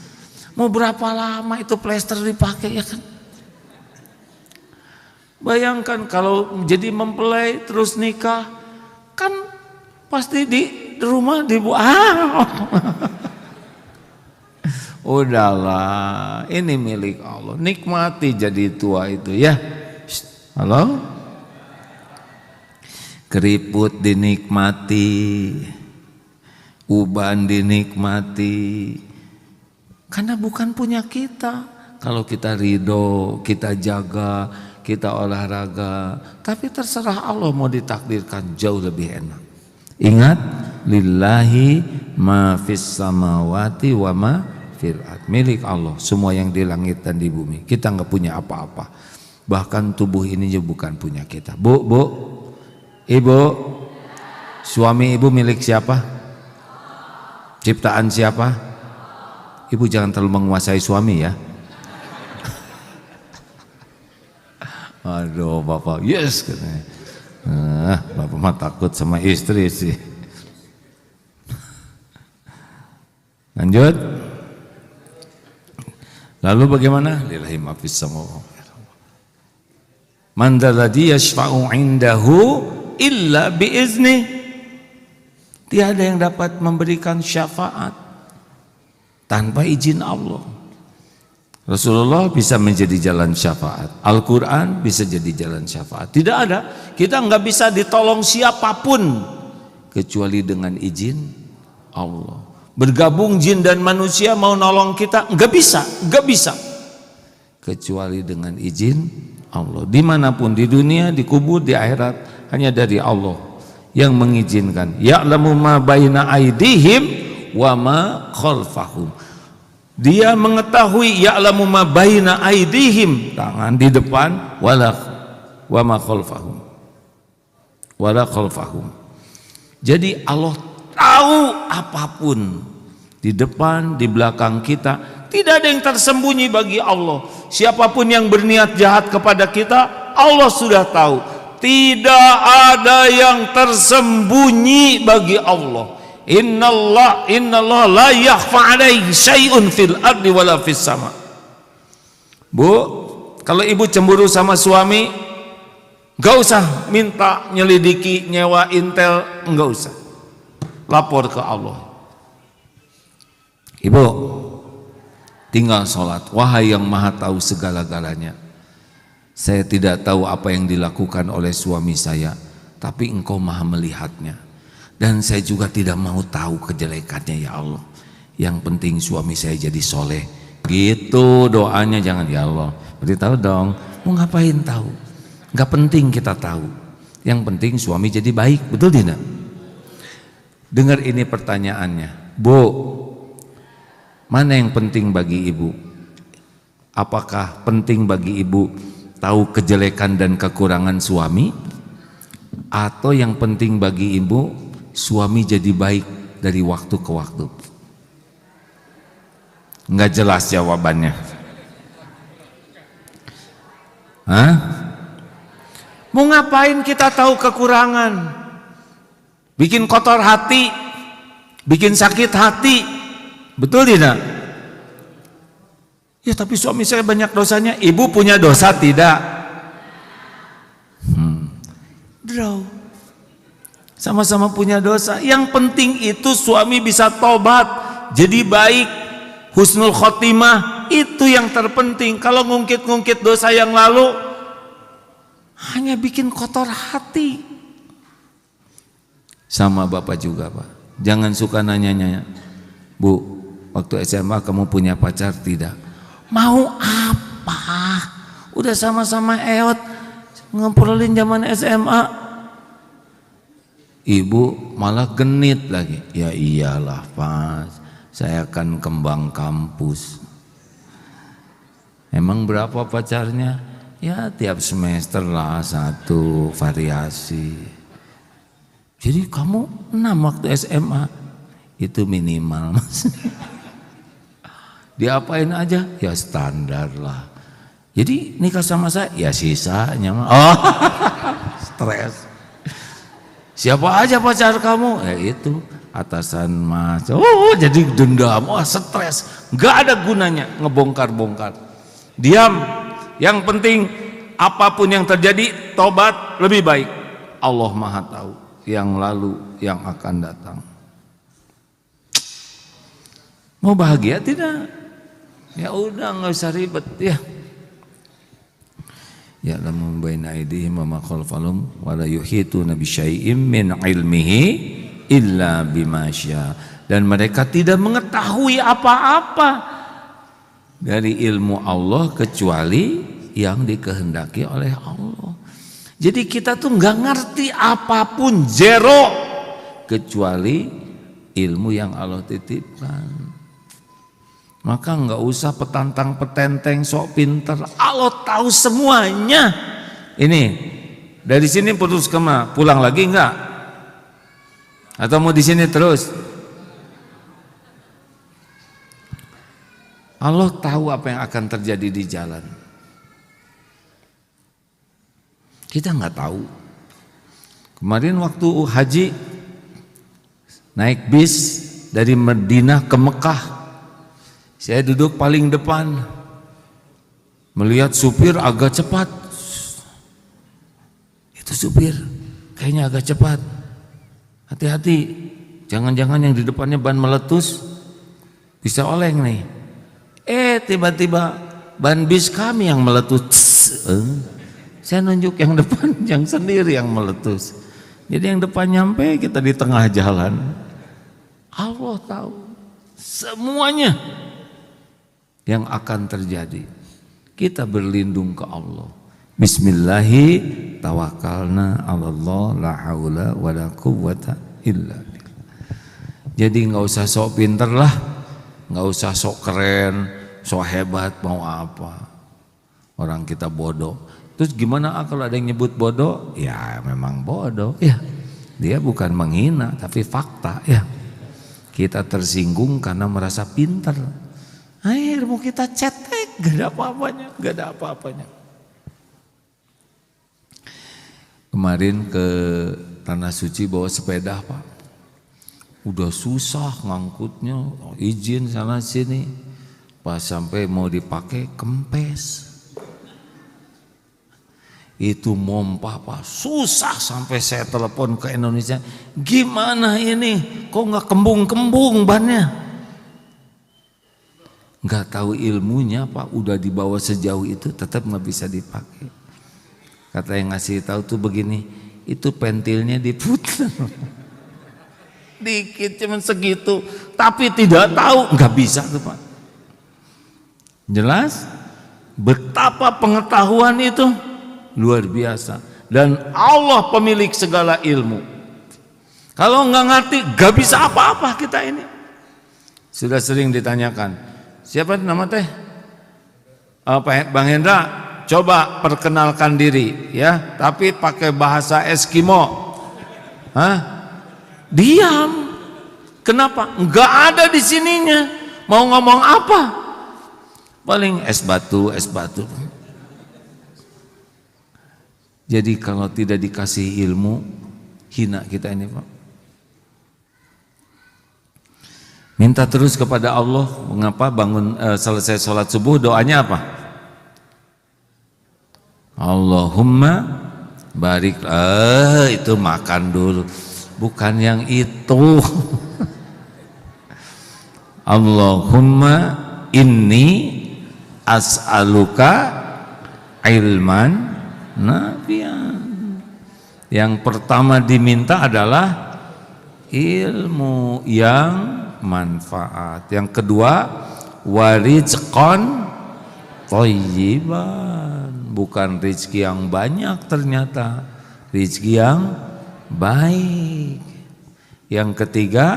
Mau berapa lama itu plester dipakai ya kan? Bayangkan kalau jadi mempelai terus nikah, kan pasti di rumah dibuat. Udahlah, ini milik Allah. Nikmati jadi tua itu ya. Halo? Keriput dinikmati, uban dinikmati. Karena bukan punya kita. Kalau kita ridho, kita jaga, kita olahraga, tapi terserah Allah mau ditakdirkan jauh lebih enak. Ingat, lillahi ma fis samawati wa ma fil ard. Milik Allah semua yang di langit dan di bumi. Kita nggak punya apa-apa. Bahkan tubuh ini juga bukan punya kita. Bu, ibu, suami ibu milik siapa? Ciptaan siapa? Ibu jangan terlalu menguasai suami ya. Aduh bapak, yes katanya. Bapak mah takut sama istri sih. Lanjut. Lalu bagaimana? Lillahi ma fis samawati. Man dzalladzi yashfa'u 'indahu illa biizni. Tiada yang dapat memberikan syafaat tanpa izin Allah. Rasulullah bisa menjadi jalan syafaat. Al-Quran bisa jadi jalan syafaat. Tidak ada. Kita nggak bisa ditolong siapapun kecuali dengan izin Allah. Bergabung jin dan manusia mau nolong kita nggak bisa, nggak bisa kecuali dengan izin Allah. Dimanapun di dunia, di kubur, di akhirat, hanya dari Allah yang mengizinkan. Ya'lamu ma baina aydihim wa ma khalfahum. Dia mengetahui ya'lamu ma baina aydihim, tangan di depan, wala wa ma khalfahum. Wala khalfahum. Jadi Allah tahu apapun di depan, di belakang kita. Tidak ada yang tersembunyi bagi Allah. Siapapun yang berniat jahat kepada kita, Allah sudah tahu. Tidak ada yang tersembunyi bagi Allah. Innallah la yakhfa alaihi syai'un fil ardi wala fis sama. Bu, kalau ibu cemburu sama suami, enggak usah minta nyelidiki, nyewa intel, enggak usah. Lapor ke Allah. Ibu, tinggal sholat. Wahai yang maha tahu segala-galanya, saya tidak tahu apa yang dilakukan oleh suami saya, tapi engkau maha melihatnya. Dan saya juga tidak mau tahu kejelekannya ya Allah. Yang penting suami saya jadi soleh. Gitu doanya, jangan ya Allah. Beritahu dong, mau ngapain tahu? Gak penting kita tahu. Yang penting suami jadi baik, betul tidak? Dengar ini pertanyaannya, Bu, mana yang penting bagi ibu? Apakah penting bagi ibu tahu kejelekan dan kekurangan suami? Atau yang penting bagi ibu, suami jadi baik dari waktu ke waktu? Enggak jelas jawabannya. Hah? Mau ngapain kita tahu kekurangan? Bikin kotor hati, bikin sakit hati, betul tidak? Ya tapi suami saya banyak dosanya. Ibu punya dosa tidak? Draw. Sama-sama punya dosa. Yang penting itu suami bisa tobat, jadi baik, husnul khotimah. Itu yang terpenting. Kalau ngungkit-ngungkit dosa yang lalu, hanya bikin kotor hati. Sama bapak juga Pak. Jangan suka nanya-nanya, Bu, waktu SMA kamu punya pacar tidak? Mau apa? Udah sama-sama eot, ngobrolin zaman SMA. Ibu malah genit lagi. Ya iyalah Pak, saya kan kembang kampus. Emang berapa pacarnya? Ya tiap semester lah satu variasi. Jadi kamu 6 waktu SMA, itu minimal Mas. Diapain aja? Ya standar lah. Jadi nikah sama saya, ya sisanya mah. Oh, stres. Siapa aja pacar kamu? Ya itu, atasan Mas. Oh, jadi dendam, wah stres. Gak ada gunanya ngebongkar-bongkar. Diam. Yang penting apapun yang terjadi, tobat lebih baik. Allah Maha tahu yang lalu, yang akan datang. Mau bahagia tidak? Ya udah, nggak usah ribet ya. Ya lamu baina aydihim wa ma khalfahum wa la yuhituna bi syai'im min ilmihi illa bima syaa. Dan mereka tidak mengetahui apa-apa dari ilmu Allah kecuali yang dikehendaki oleh Allah. Jadi kita tuh nggak ngerti apapun, zero, kecuali ilmu yang Allah titipkan. Maka nggak usah petantang petenteng sok pinter. Allah tahu semuanya. Ini dari sini putus kemana? Pulang lagi nggak? Atau mau di sini terus? Allah tahu apa yang akan terjadi di jalan. Kita nggak tahu. Kemarin waktu haji naik bis dari Madinah ke Mekah, saya duduk paling depan, melihat supir agak cepat. Itu supir kayaknya agak cepat. Hati-hati, jangan-jangan yang di depannya ban meletus, bisa oleng nih. Tiba-tiba ban bis kami yang meletus. Saya nunjuk yang depan, yang sendiri yang meletus. Jadi yang depan nyampe, kita di tengah jalan. Allah tahu semuanya yang akan terjadi. Kita berlindung ke Allah. Bismillahi tawakkalna 'alallah la haula wala quwwata illa billah. Jadi nggak usah sok pinter lah, nggak usah sok keren, sok hebat, mau apa. Orang kita bodoh. Terus gimana kalau ada yang nyebut bodoh? Ya memang bodoh ya. Dia bukan menghina tapi fakta ya. Kita tersinggung karena merasa pintar. Mau kita cetek, gak ada apa-apanya, gak ada apa-apanya. Kemarin ke Tanah Suci bawa sepeda Pak. Udah susah ngangkutnya, izin sana sini. Pas sampai mau dipakai kempes. Itu mompa Pak, susah sampai saya telepon ke Indonesia. Gimana ini? Kok nggak kembung-kembung bannya? Nggak tahu ilmunya Pak, udah dibawa sejauh itu tetap nggak bisa dipakai. Kata yang ngasih tahu tuh begini, itu pentilnya diputar. Dikit cuman segitu, tapi tidak tahu, nggak bisa tuh Pak. Jelas? Betapa pengetahuan itu luar biasa, dan Allah pemilik segala ilmu. Kalau nggak ngerti, nggak bisa apa-apa kita ini. Sudah sering ditanyakan, siapa nama teh? Bang Hendra, coba perkenalkan diri ya, tapi pakai bahasa Eskimo. Diam. Kenapa? Nggak ada di sininya. Mau ngomong apa? Paling es batu, es batu. Jadi kalau tidak dikasih ilmu, hina kita ini Pak. Minta terus kepada Allah. Mengapa bangun selesai sholat subuh doanya apa? Allahumma barik. Itu makan dulu, bukan yang itu. Allahumma inni as'aluka ilman nafian. Yang pertama diminta adalah ilmu yang manfaat. Yang kedua warizqan thayyiban, bukan rezeki yang banyak, ternyata rezeki yang baik. Yang ketiga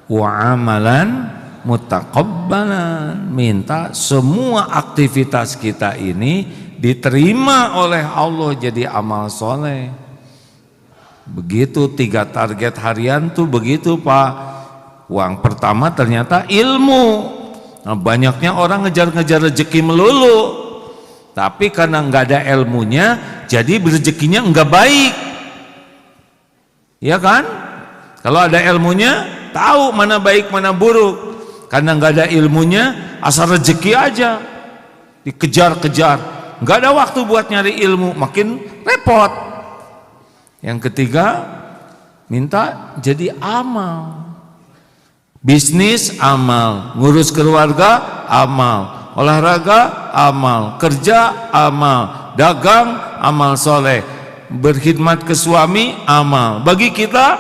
wa amalan mutaqabbalan, minta semua aktivitas kita ini diterima oleh Allah jadi amal soleh. Begitu 3 target harian tuh begitu Pak. Uang pertama ternyata ilmu. Nah, banyaknya orang ngejar-ngejar rezeki melulu, tapi karena nggak ada ilmunya jadi rezekinya nggak baik. Ya kan? Kalau ada ilmunya tahu mana baik mana buruk. Karena nggak ada ilmunya asal rezeki aja dikejar-kejar. Nggak ada waktu buat nyari ilmu, makin repot. Yang ketiga, minta jadi amal. Bisnis amal, ngurus keluarga amal, olahraga amal, kerja amal, dagang amal soleh, berkhidmat ke suami amal. Bagi kita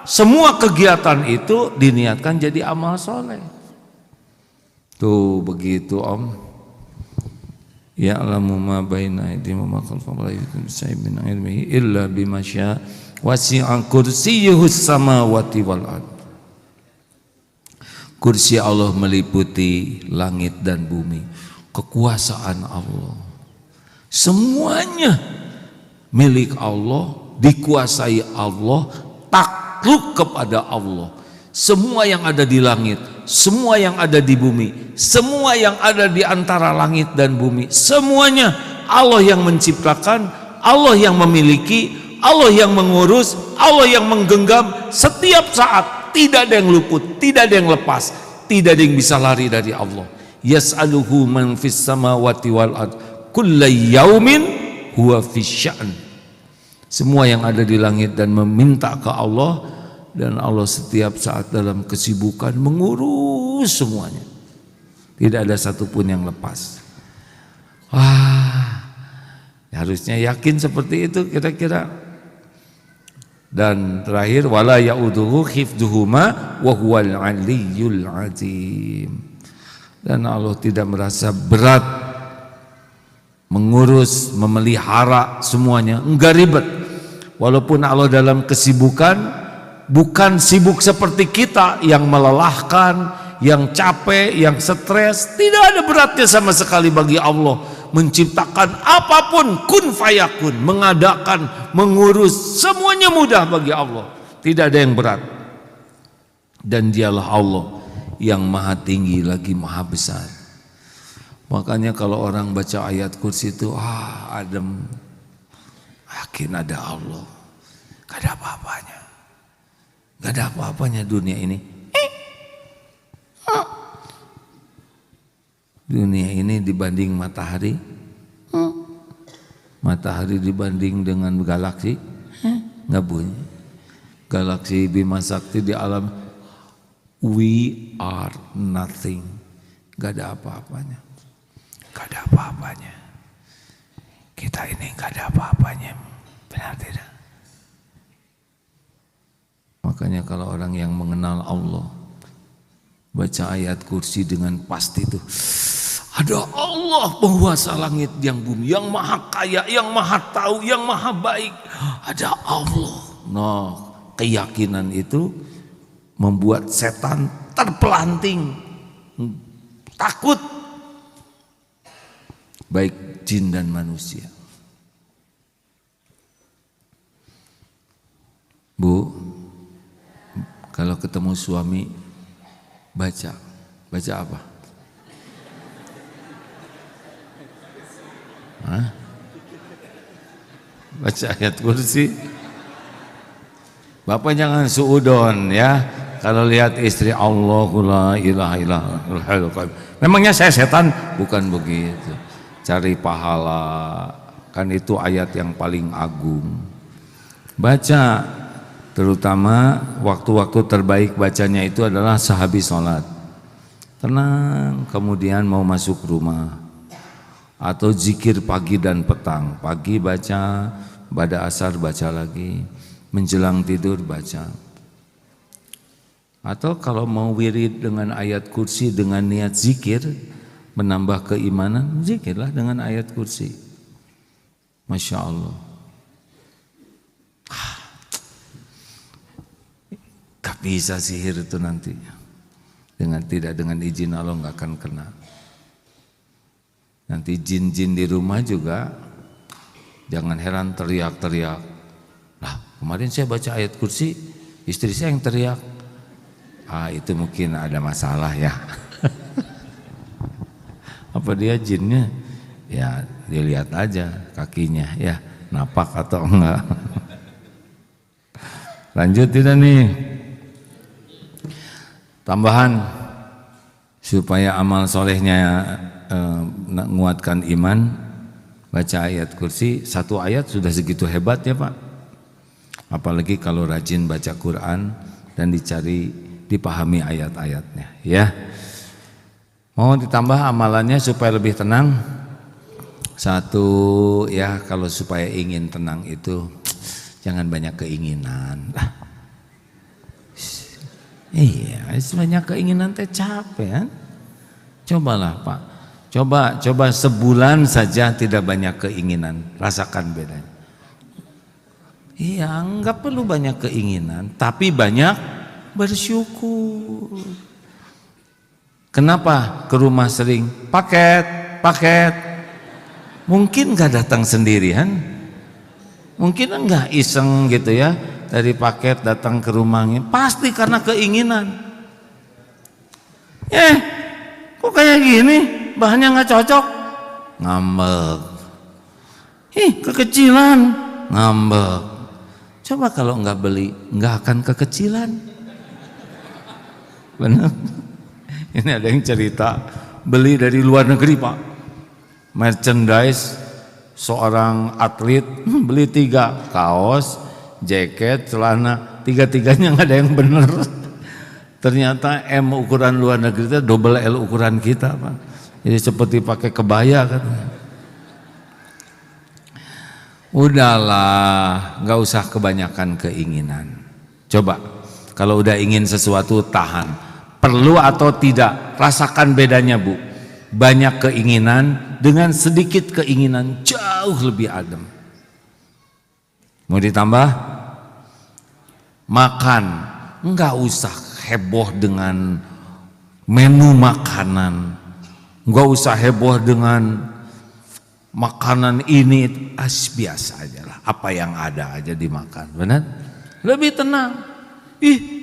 semua kegiatan itu diniatkan jadi amal soleh. Tuh begitu Om. Ya'lamu ma baina aydihim wa ma khalfahum la yuhituna bi syai'in min ilmihi illa bima syaa wasi'a kursiyyuhus samawati wal ard. Kursi Allah meliputi langit dan bumi. Kekuasaan Allah, semuanya milik Allah, dikuasai Allah, takluk kepada Allah. Semua yang ada di langit, semua yang ada di bumi, semua yang ada di antara langit dan bumi, semuanya Allah yang menciptakan, Allah yang memiliki, Allah yang mengurus, Allah yang menggenggam setiap saat. Tidak ada yang luput, tidak ada yang lepas, tidak ada yang bisa lari dari Allah. Yas'aluhu man fis samawati wal ard kulla yaumin huwa fis sya'n. Semua yang ada di langit dan meminta ke Allah, dan Allah setiap saat dalam kesibukan mengurus semuanya. Tidak ada satupun yang lepas. Wah, harusnya yakin seperti itu kira-kira. Dan terakhir, wala ya'uduhu hifdhuhuma wa huwal aliyyul azim. Dan Allah tidak merasa berat mengurus, memelihara semuanya, enggak ribet. Walaupun Allah dalam kesibukan, bukan sibuk seperti kita yang melelahkan, yang capek, yang stres. Tidak ada beratnya sama sekali bagi Allah menciptakan apapun, kun fayakun, mengadakan, mengurus, semuanya mudah bagi Allah. Tidak ada yang berat. Dan dialah Allah yang maha tinggi lagi maha besar. Makanya kalau orang baca ayat kursi itu, adem, yakin ada Allah. Gak ada apa-apanya. Gak ada apa-apanya dunia ini. Dunia ini dibanding matahari, matahari dibanding dengan galaksi, nggak bunyi. Galaksi Bima Sakti di alam, we are nothing, nggak ada apa-apanya, nggak ada apa-apanya. Kita ini nggak ada apa-apanya, benar tidak? Makanya kalau orang yang mengenal Allah baca ayat kursi dengan pasti itu, ada Allah penguasa langit yang bumi, yang maha kaya, yang maha tahu, yang maha baik. Ada Allah. Nah, keyakinan itu membuat setan terpelanting, takut, baik jin dan manusia. Bu, kalau ketemu suami baca apa? Baca ayat kursi. Bapak jangan suudon ya. Kalau lihat istri, Allahu la ilaha illallah. Memangnya saya setan? Bukan begitu. Cari pahala. Kan itu ayat yang paling agung. Baca, terutama waktu-waktu terbaik bacanya itu adalah sehabis sholat. Tenang, kemudian mau masuk rumah. Atau zikir pagi dan petang. Pagi baca, pada asar baca lagi, menjelang tidur baca. Atau kalau mau wirid dengan ayat kursi dengan niat zikir, menambah keimanan, zikirlah dengan ayat kursi. Masya Allah. Gak bisa sihir itu nanti. Tidak dengan izin Allah gak akan kena. Nanti jin-jin di rumah juga jangan heran teriak-teriak. Lah, kemarin saya baca ayat kursi, istri saya yang teriak. Itu mungkin ada masalah ya. Apa dia jinnya? Ya, dilihat aja kakinya ya, napak atau enggak. Lanjut tidak nih? Tambahan supaya amal solehnya menguatkan iman, baca ayat kursi. Satu ayat sudah segitu hebat ya Pak. Apalagi kalau rajin baca Quran dan dipahami ayat-ayatnya ya. Mau ditambah amalannya supaya lebih tenang? Satu ya, kalau supaya ingin tenang itu jangan banyak keinginan. Iya, banyak keinginan teh capek kan? Cobalah Pak. Coba sebulan saja tidak banyak keinginan, rasakan bedanya. Iya, enggak perlu banyak keinginan, tapi banyak bersyukur. Kenapa ke rumah sering paket? Mungkin enggak datang sendirian, mungkin enggak iseng gitu ya, dari paket datang ke rumahnya, pasti karena keinginan. Kok kayak gini? Bahannya nggak cocok, ngambek. Kekecilan, ngambek. Coba kalau nggak beli, nggak akan kekecilan. Benar? Ini ada yang cerita beli dari luar negeri Pak, merchandise seorang atlet, beli 3 kaos, jaket, celana, 3-tiganya nggak ada yang benar. Ternyata M ukuran luar negeri itu double L ukuran kita Pak. Jadi seperti pakai kebaya kan. Udahlah, nggak usah kebanyakan keinginan. Coba kalau udah ingin sesuatu tahan. Perlu atau tidak, rasakan bedanya Bu. Banyak keinginan dengan sedikit keinginan jauh lebih adem. Mau ditambah? Makan, nggak usah heboh dengan menu makanan, nggak usah heboh dengan makanan ini, biasa aja lah, apa yang ada aja dimakan, benar? Lebih tenang.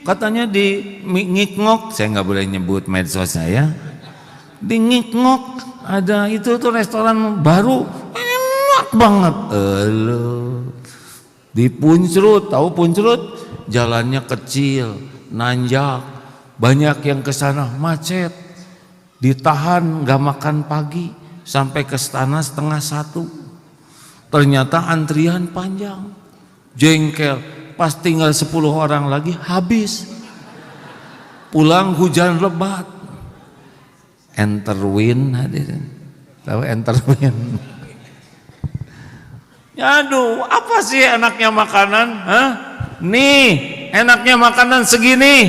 Katanya di Ngikngok, saya nggak boleh nyebut medsosnya ya. Di Ngikngok ada itu tuh restoran baru, enak banget. Di Puncrut, tahu Puncrut? Jalannya kecil, nanjak, banyak yang ke sana, macet, ditahan nggak makan pagi sampai ke istana 12:30. Ternyata antrian panjang, jengkel. Pas tinggal 10 orang lagi habis. Pulang hujan lebat. Enterwin hadirin. Tahu Enterwin? Aduh, apa sih enaknya makanan? Hah? Nih, enaknya makanan segini.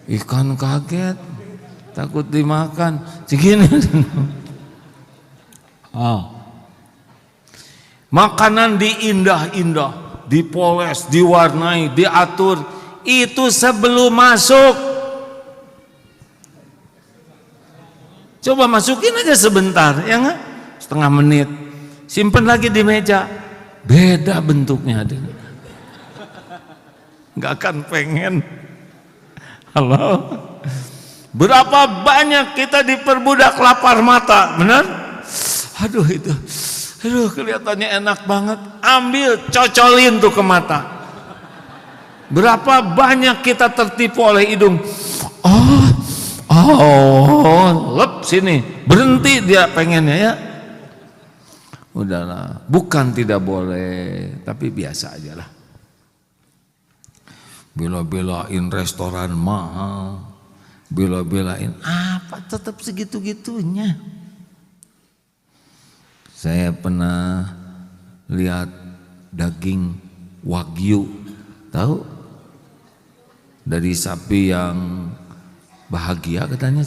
Ikan kaget, takut dimakan. Segini. Makanan diindah-indah, dipoles, diwarnai, diatur. Itu sebelum masuk. Coba masukin aja sebentar, ya enggak? Setengah menit. Simpen lagi di meja. Beda bentuknya. Enggak akan pengen. Halo? Berapa banyak kita diperbudak lapar mata, benar? Aduh itu. Aduh kelihatannya enak banget. Ambil, cocolin tuh ke mata. Berapa banyak kita tertipu oleh hidung. Lep sini. Berhenti dia pengennya ya. Udahlah, bukan tidak boleh, tapi biasa aja lah. Bela-belain restoran mahal, bela-belain apa tetap segitu-gitunya. Saya pernah lihat daging wagyu, tahu? Dari sapi yang bahagia katanya,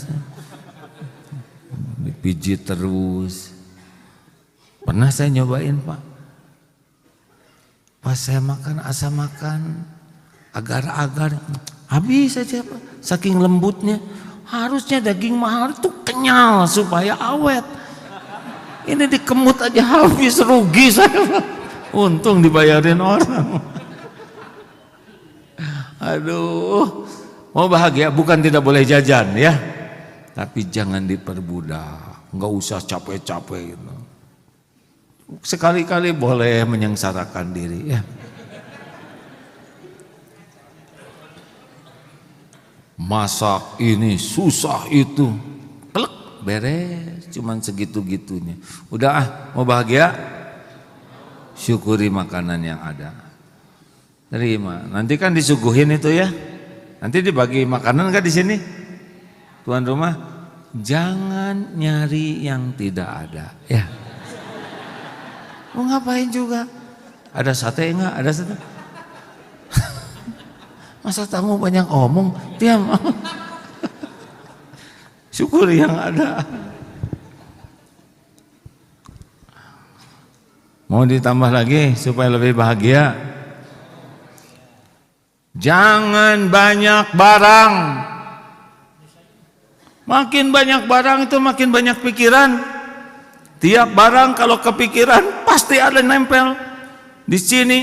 dipijit terus. Pernah saya nyobain Pak. Pas saya makan, asam makan, agar-agar, habis saja Pak. Saking lembutnya. Harusnya daging mahal itu kenyal supaya awet. Ini dikemut aja habis, rugi saya. Untung dibayarin orang. Aduh, mau bahagia bukan tidak boleh jajan ya, tapi jangan diperbudak. Nggak usah capek-capek gitu. Sekali-kali boleh menyengsarakan diri ya. Masak ini susah itu, klek beres, cuman segitu-gitunya. Udah mau bahagia, syukuri makanan yang ada. Terima. Nanti kan disuguhin itu ya. Nanti dibagi makanan kan di sini. Tuan rumah, jangan nyari yang tidak ada ya. Mau ngapain juga? Ada sate enggak? Ada sate? Masa tamu banyak omong? Diam. Syukuri yang ada. Mau ditambah lagi supaya lebih bahagia? Jangan banyak barang. Makin banyak barang itu makin banyak pikiran. Tiap barang kalau kepikiran pasti ada nempel di sini.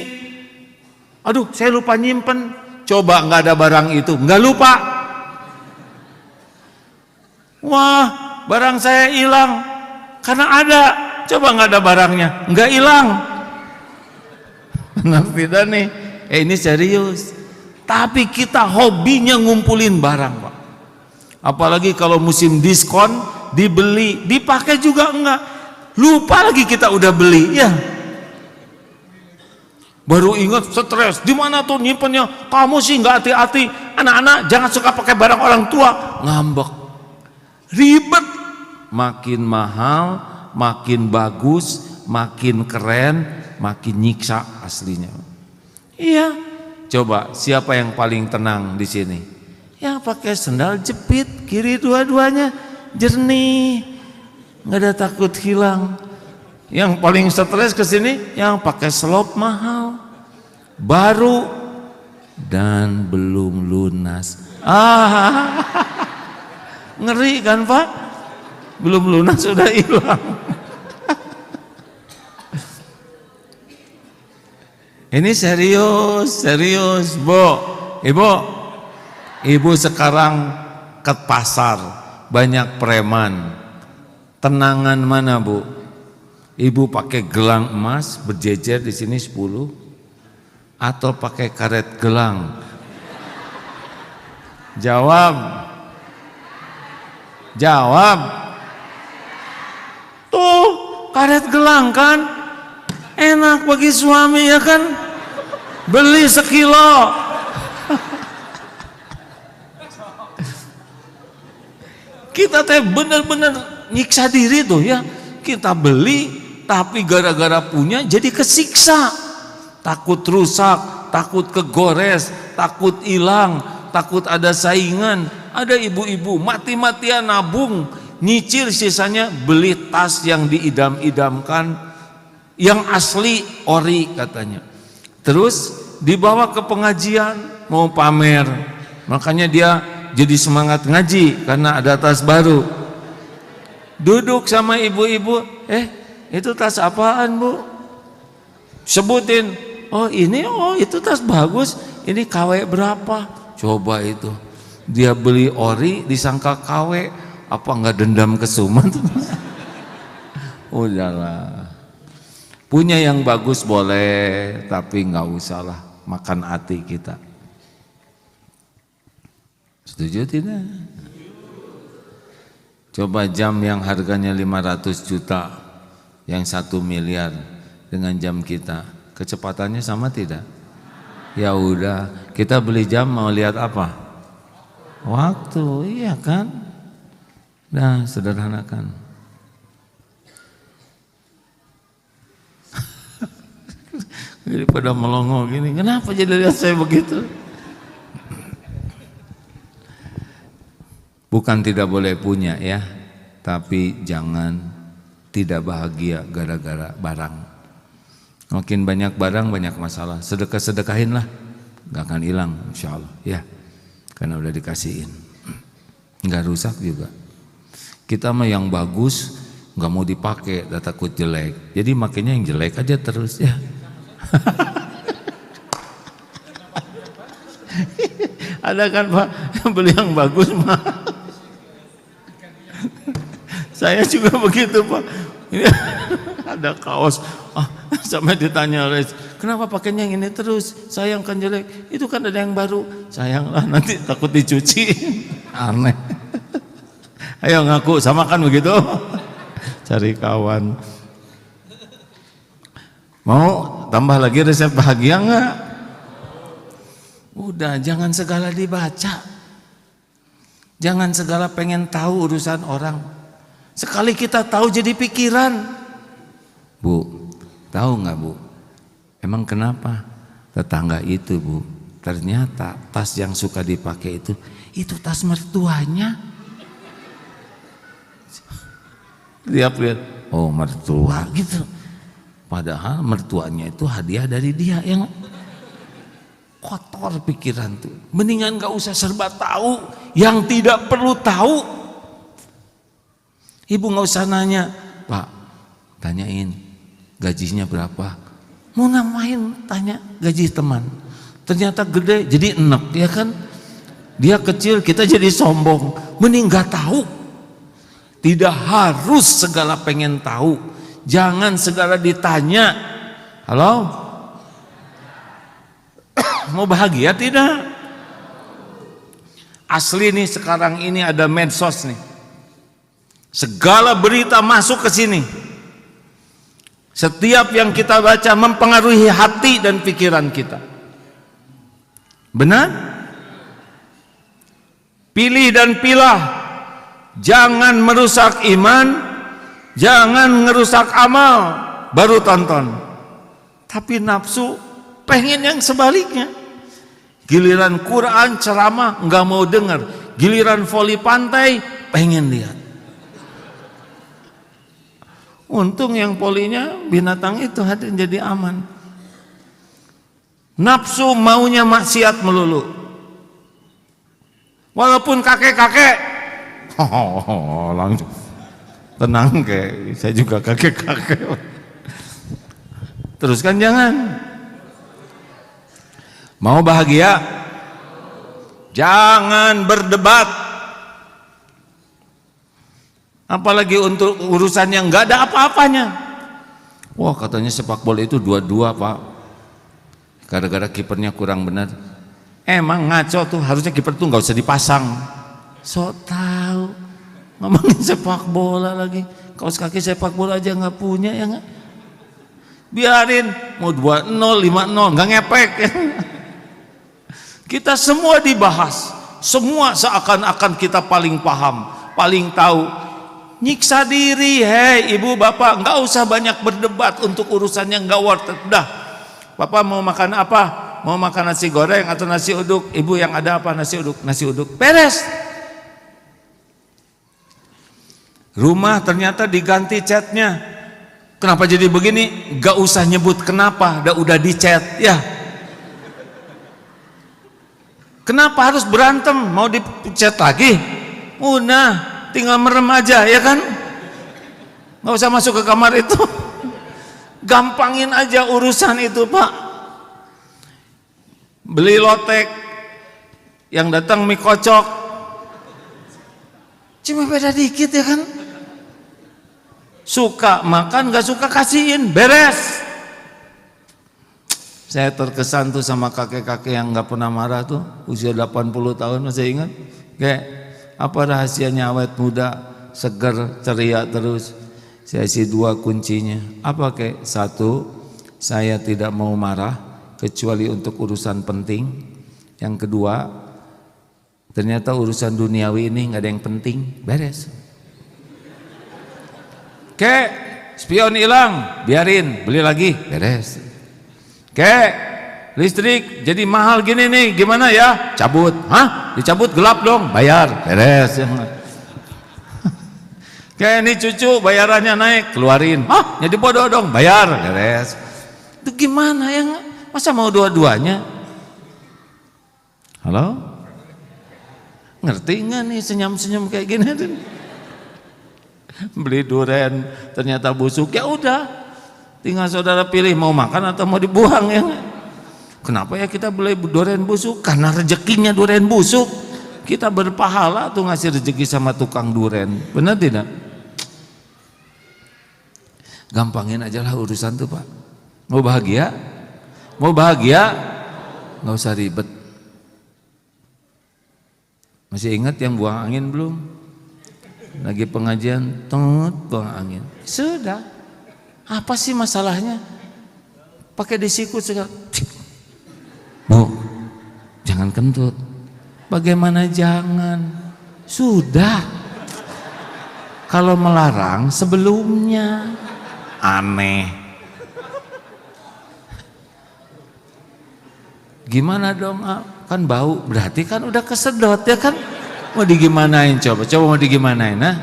Aduh, saya lupa nyimpen. Coba nggak ada barang itu, nggak lupa. Wah, barang saya hilang. Karena ada, coba nggak ada barangnya, nggak hilang. Benar tidak nih? Ini serius. Tapi kita hobinya ngumpulin barang, Pak. Apalagi kalau musim diskon, dibeli, dipakai juga enggak. Lupa lagi kita udah beli, ya. Baru ingat stres, di mana tuh nyimpennya? Kamu sih nggak hati-hati. Anak-anak jangan suka pakai barang orang tua, ngambek, ribet. Makin mahal, makin bagus, makin keren, makin nyiksa aslinya. Iya, coba siapa yang paling tenang di sini? Yang pakai sendal jepit, kiri dua-duanya jernih, nggak ada takut hilang. Yang paling stres ke sini yang pakai selop mahal, baru dan belum lunas. Ngeri kan Pak? Belum lunas sudah hilang. Ini serius, Bu. Ibu sekarang ke pasar banyak preman. Tenangan mana, Bu? Ibu pakai gelang emas berjejer di sini 10 atau pakai karet gelang? Jawab. Tuh, karet gelang kan? Enak bagi suami ya kan? Beli sekilo. Kita teh bener-bener nyiksa diri tuh ya. Kita beli tapi gara-gara punya jadi kesiksa. Takut rusak, takut kegores, takut hilang, takut ada saingan. Ada ibu-ibu mati-matian nabung, nyicil sisanya beli tas yang diidam-idamkan, yang asli ori katanya. Terus dibawa ke pengajian mau pamer. Makanya dia jadi semangat ngaji karena ada tas baru. Duduk sama ibu-ibu, itu tas apaan Bu? Sebutin, oh itu tas bagus, ini KW berapa? Coba itu, dia beli ori disangka KW, apa nggak dendam kesumat? Udahlah, punya yang bagus boleh, tapi nggak usahlah makan hati kita. Setuju tidak? Coba jam yang harganya 500 juta, yang 1 miliar dengan jam kita, kecepatannya sama tidak? Ya udah, kita beli jam mau lihat apa? Waktu, iya kan? Nah, sederhanakan. Jadi pada melongo gini, kenapa jadi lihat saya begitu? Bukan tidak boleh punya ya, tapi jangan tidak bahagia gara-gara barang. Makin banyak barang banyak masalah. Sedekah-sedekahin lah, nggak akan hilang insya Allah ya, karena udah dikasihin, nggak rusak juga. Kita mah yang bagus nggak mau dipakai, dah takut jelek. Jadi makanya yang jelek aja terus ya. Ada kan Pak yang beli yang bagus mah. Saya juga begitu Pak. Ini ada kaos, sampai ditanya kenapa pakainya yang ini terus? Sayang kan jelek. Itu kan ada yang baru. Sayang lah nanti takut dicuci. Aneh. Ayo ngaku sama kan begitu. Cari kawan. Mau tambah lagi resep bahagia enggak? Udah, jangan segala dibaca. Jangan segala pengen tahu urusan orang. Sekali kita tahu jadi pikiran. Bu, tahu nggak Bu? Emang kenapa? Tetangga itu Bu, ternyata tas yang suka dipakai itu tas mertuanya. Dia lihat, oh mertua gitu. Padahal mertuanya itu hadiah dari dia. Yang kotor pikiran tuh. Mendingan gak usah serba tahu yang tidak perlu tahu. Ibu gak usah nanya, Pak, tanyain gajinya berapa. Mau namain tanya gaji teman. Ternyata gede jadi enek ya kan. Dia kecil kita jadi sombong. Mending gak tahu. Tidak harus segala pengen tahu. Jangan segala ditanya. Halo? Mau bahagia tidak? Asli nih sekarang ini ada medsos nih. Segala berita masuk ke sini. Setiap yang kita baca mempengaruhi hati dan pikiran kita. Benar? Pilih dan pilah. Jangan merusak iman, jangan merusak amal, baru tonton. Tapi nafsu pengen yang sebaliknya. Giliran Quran ceramah nggak mau dengar, giliran voli pantai pengen lihat. Untung yang polinya binatang itu hadir jadi aman. Nafsu maunya maksiat melulu. Walaupun kakek-kakek, langsung tenang kayak saya juga kakek-kakek. Teruskan jangan. Mau bahagia? Jangan berdebat. Apalagi untuk urusan yang nggak ada apa-apanya. Wah, katanya sepak bola itu 2-2 Pak. Gara-gara kipernya kurang benar. Emang ngaco tuh, harusnya kiper tuh nggak usah dipasang. So tahu ngomongin sepak bola lagi. Kaos kaki sepak bola aja nggak punya ya nggak. Biarin mau 2-0, 5-0 nggak ngepek. Kita semua dibahas, semua seakan-akan kita paling paham, paling tahu. Nyiksa diri, hei ibu bapak, nggak usah banyak berdebat untuk urusan yang nggak worth it. Udah, bapak mau makan apa? Mau makan nasi goreng atau nasi uduk? Ibu yang ada apa? Nasi uduk, nasi uduk. Beres. Rumah ternyata diganti catnya. Kenapa jadi begini? Nggak usah nyebut kenapa, udah dicat ya. Kenapa harus berantem? Mau dicat lagi? Udah. Tinggal merem aja ya kan, nggak usah masuk ke kamar itu. Gampangin aja urusan itu Pak. Beli lotek, yang datang mie kocok, cuma beda dikit ya kan. Suka makan, nggak suka kasihin, beres. Saya terkesan tuh sama kakek-kakek yang nggak pernah marah tuh, usia 80 tahun masih ingat kayak apa rahasianya awet muda, seger, ceria terus? Saya kasih 2 kuncinya. Apa kek? 1, saya tidak mau marah kecuali untuk urusan penting. Yang kedua, ternyata urusan duniawi ini nggak ada yang penting, beres. Kek, spion hilang, biarin, beli lagi, beres. Kek, listrik jadi mahal gini nih, gimana ya? Cabut. Hah? Dicabut gelap dong, bayar, beres. Kayak ini cucu bayarannya naik, keluarin. Hah? Jadi bodoh dong, bayar, beres. Itu gimana ya? Masa mau dua-duanya? Halo? Ngerti nggak nih senyum-senyum kayak gini? Beli durian ternyata busuk, ya udah. Tinggal saudara pilih mau makan atau mau dibuang ya. Kenapa ya kita beli durian busuk? Karena rezekinya durian busuk. Kita berpahala tuh ngasih rezeki sama tukang durian. Benar tidak? Gampangin aja lah urusan tuh Pak. Mau bahagia? Mau bahagia? Nggak usah ribet. Masih ingat yang buang angin belum? Lagi pengajian, buang angin. Sudah. Apa sih masalahnya? Pakai disikut segala. Bu, jangan kentut. Bagaimana jangan? Sudah. Kalau melarang sebelumnya aneh. Gimana dong? Kan bau, berarti kan udah kesedot ya kan? Mau digimanain coba? Coba mau digimanain? Nah,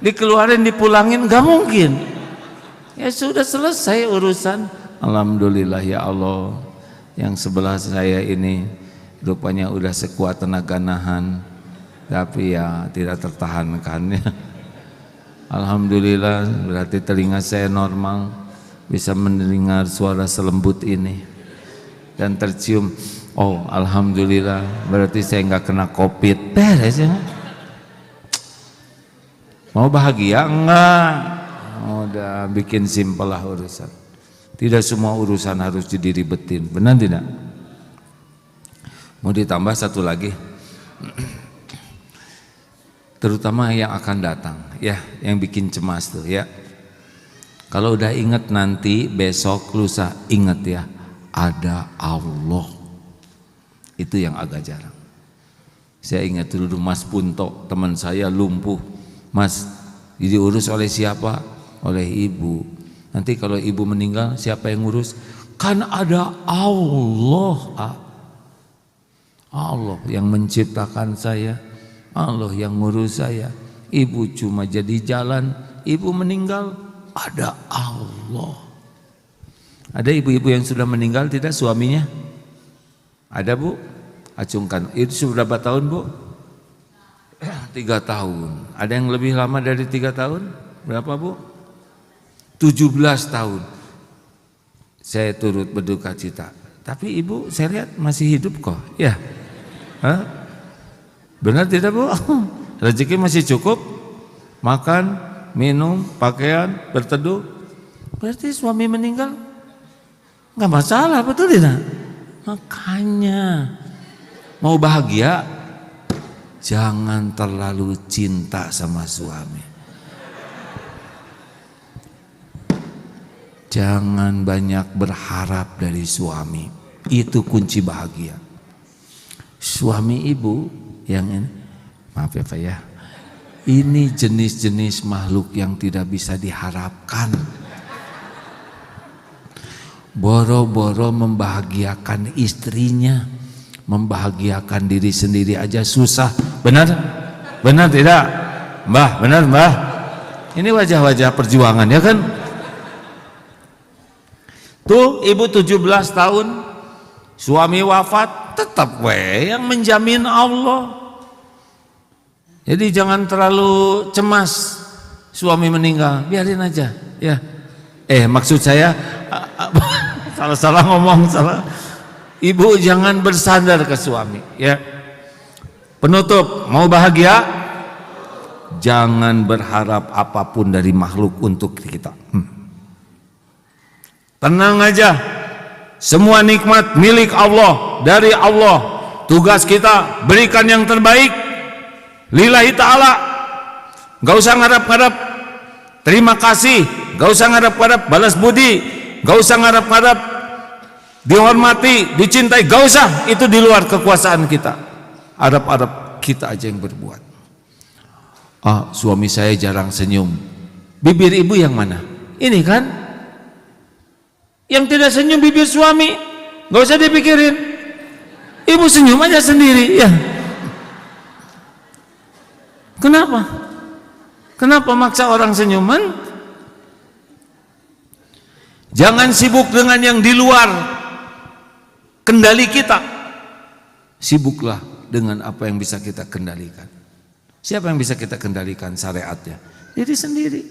dikeluarin, dipulangin, gak mungkin. Ya sudah selesai urusan. Alhamdulillah ya Allah. Yang sebelah saya ini rupanya udah sekuat tenaga nahan, tapi ya tidak tertahankan ya. Alhamdulillah, berarti telinga saya normal, bisa mendengar suara selembut ini dan tercium. Oh alhamdulillah, berarti saya nggak kena COVID. Beres ya. Mau bahagia enggak? Udah bikin simpel lah urusan. Tidak semua urusan harus diribetin, benar tidak? Mau ditambah satu lagi, terutama yang akan datang, ya, yang bikin cemas tuh, ya. Kalau udah ingat nanti besok lusa, ingat ya, ada Allah. Itu yang agak jarang. Saya ingat dulu Mas Punto, teman saya lumpuh. Mas, diurus oleh siapa? Oleh ibu. Nanti kalau ibu meninggal siapa yang ngurus? Kan ada Allah. Allah yang menciptakan saya, Allah yang ngurus saya. Ibu cuma jadi jalan, ibu meninggal, ada Allah. Ada ibu-ibu yang sudah meninggal tidak suaminya? Ada Bu? Acungkan. Itu sudah berapa tahun Bu? 3 tahun. Ada yang lebih lama dari 3 tahun? Berapa Bu? 17 tahun. Saya turut berduka cita. Tapi ibu saya lihat masih hidup kok. Ya. Hah? Benar tidak Bu? Rezeki masih cukup? Makan, minum, pakaian, berteduh. Berarti suami meninggal nggak masalah, betul tidak? Makanya mau bahagia jangan terlalu cinta sama suami. Jangan banyak berharap dari suami. Itu kunci bahagia. Suami ibu yang ini, maaf ya Pak ya, ini jenis-jenis makhluk yang tidak bisa diharapkan. Boro-boro membahagiakan istrinya, membahagiakan diri sendiri aja susah. Benar? Benar tidak? Mbah, benar Mbah? Ini wajah-wajah perjuangan ya kan? Tuh ibu 17 tahun, suami wafat, tetap yang menjamin Allah. Jadi jangan terlalu cemas suami meninggal, biarin aja ya. Maksud saya salah ngomong, salah. Ibu jangan bersandar ke suami ya. Penutup, mau bahagia jangan berharap apapun dari makhluk untuk kita. Tenang aja, semua nikmat milik Allah, dari Allah. Tugas kita berikan yang terbaik lillahi ta'ala. Gak usah ngarap-ngarap terima kasih, gak usah ngarap-ngarap balas budi, gak usah ngarap-ngarap dihormati, dicintai, gak usah. Itu di luar kekuasaan kita. Harap-harap kita aja yang berbuat. Suami saya jarang senyum. Bibir ibu yang mana? Ini kan yang tidak senyum bibir suami, gak usah dipikirin. Ibu senyum aja sendiri ya. Kenapa? Kenapa maksa orang senyuman? Jangan sibuk dengan yang di luar kendali kita. Sibuklah dengan apa yang bisa kita kendalikan. Siapa yang bisa kita kendalikan syariatnya? Diri sendiri.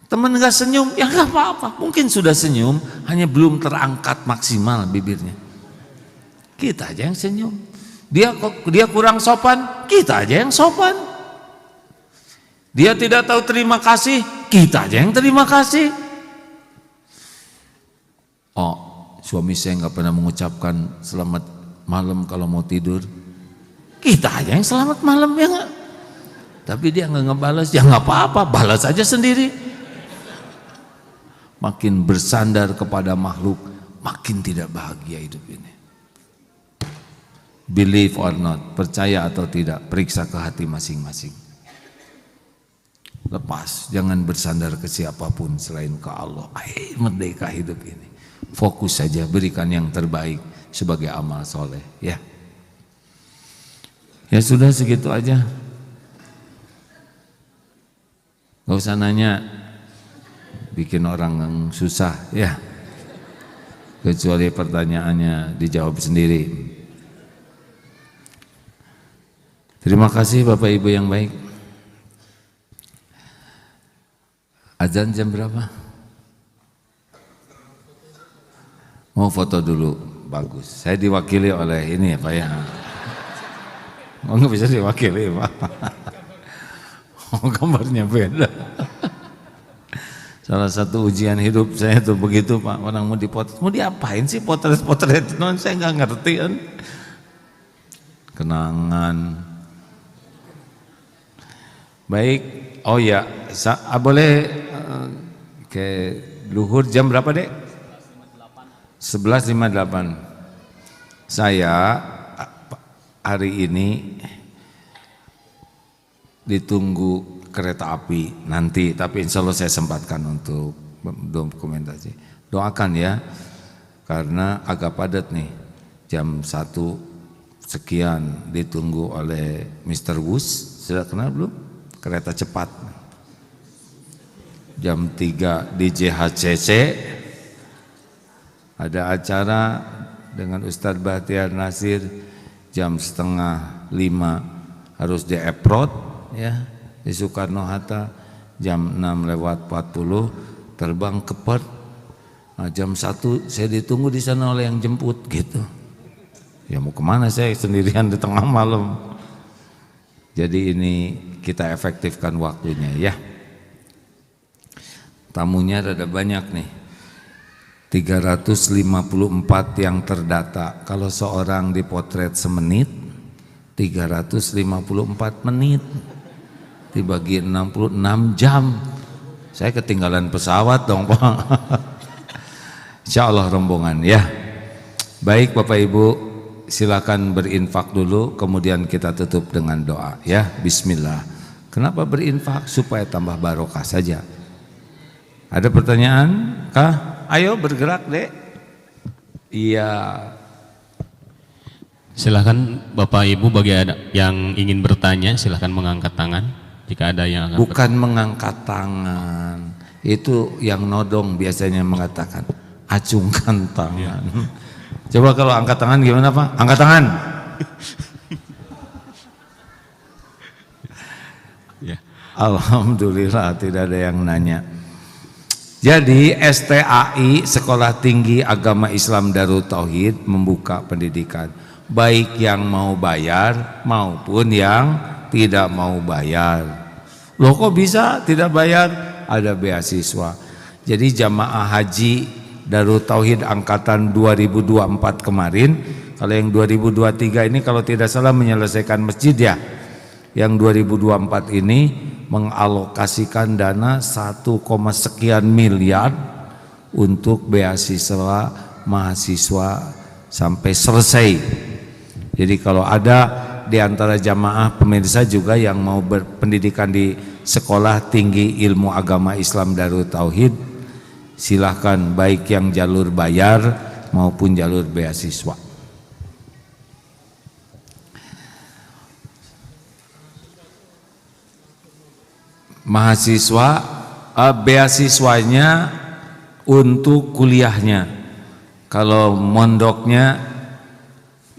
Teman gak senyum, ya gak apa-apa. Mungkin sudah senyum, hanya belum terangkat maksimal bibirnya. Kita aja yang senyum. Dia kurang sopan, kita aja yang sopan. Dia tidak tahu terima kasih, kita aja yang terima kasih. Suami saya gak pernah mengucapkan selamat malam kalau mau tidur. Kita aja yang selamat malam, ya gak? Tapi dia gak ngebalas, ya gak apa-apa, balas aja sendiri. Makin bersandar kepada makhluk, makin tidak bahagia hidup ini. Believe or not, percaya atau tidak, periksa ke hati masing-masing. Lepas, jangan bersandar ke siapapun selain ke Allah. Merdeka hidup ini. Fokus saja, berikan yang terbaik sebagai amal soleh. Ya sudah, segitu aja. Gak usah nanya, bikin orang yang susah ya. Kecuali pertanyaannya dijawab sendiri. Terima kasih Bapak Ibu yang baik. Azan jam berapa? Mau foto dulu, bagus. Saya diwakili oleh ini ya Pak ya. Nggak bisa diwakili Pak. Oh, gambarnya beda. Salah satu ujian hidup saya tuh begitu Pak, orang mau dipotret, mau diapain sih potret-potret? Non saya nggak ngerti kan. Kenangan. Baik, oh ya, boleh ke luhur jam berapa Dek? 11.58. Saya hari ini ditunggu kereta api nanti, tapi insya Allah saya sempatkan untuk dokumentasi. Doakan ya, karena agak padat nih, jam 1 sekian ditunggu oleh Mr. Wus, sudah kenal belum? Kereta cepat. Jam 3 di JHCC ada acara dengan Ustadz Bahtiar Nasir, jam 4:30 harus di Eprod ya, di Soekarno-Hatta, jam 6:40 terbang ke Perth. Nah, jam 1 saya ditunggu di sana oleh yang jemput gitu. Ya mau kemana saya sendirian di tengah malam. Jadi ini kita efektifkan waktunya ya. Tamunya ada banyak nih. 354 yang terdata. Kalau seorang dipotret semenit, 354 menit dibagi 66 jam. Saya ketinggalan pesawat dong Pak. Insya Allah rombongan ya. Baik Bapak Ibu, silakan berinfak dulu, kemudian kita tutup dengan doa ya. Bismillah. Kenapa berinfak? Supaya tambah barokah saja. Ada pertanyaan kah? Ayo bergerak Dek. Iya. Silahkan Bapak Ibu bagi yang ingin bertanya silahkan mengangkat tangan jika ada yang akan bukan mengangkat tangan, itu yang nodong biasanya mengatakan acungkan tangan. Coba kalau angkat tangan gimana Pak? Angkat tangan. Ya. Alhamdulillah tidak ada yang nanya. Jadi STAI Sekolah Tinggi Agama Islam Darut Tauhid membuka pendidikan baik yang mau bayar maupun yang tidak mau bayar. Loh kok bisa tidak bayar? Ada beasiswa. Jadi jamaah haji Darut Tauhid angkatan 2024 kemarin, kalau yang 2023 ini kalau tidak salah menyelesaikan masjid ya. Yang 2024 ini mengalokasikan dana 1, sekian miliar untuk beasiswa mahasiswa sampai selesai. Jadi kalau ada di antara jamaah pemirsa juga yang mau berpendidikan di Sekolah Tinggi Ilmu Agama Islam Darut Tauhid, silahkan baik yang jalur bayar maupun jalur beasiswa. Mahasiswa beasiswanya untuk kuliahnya. Kalau mondoknya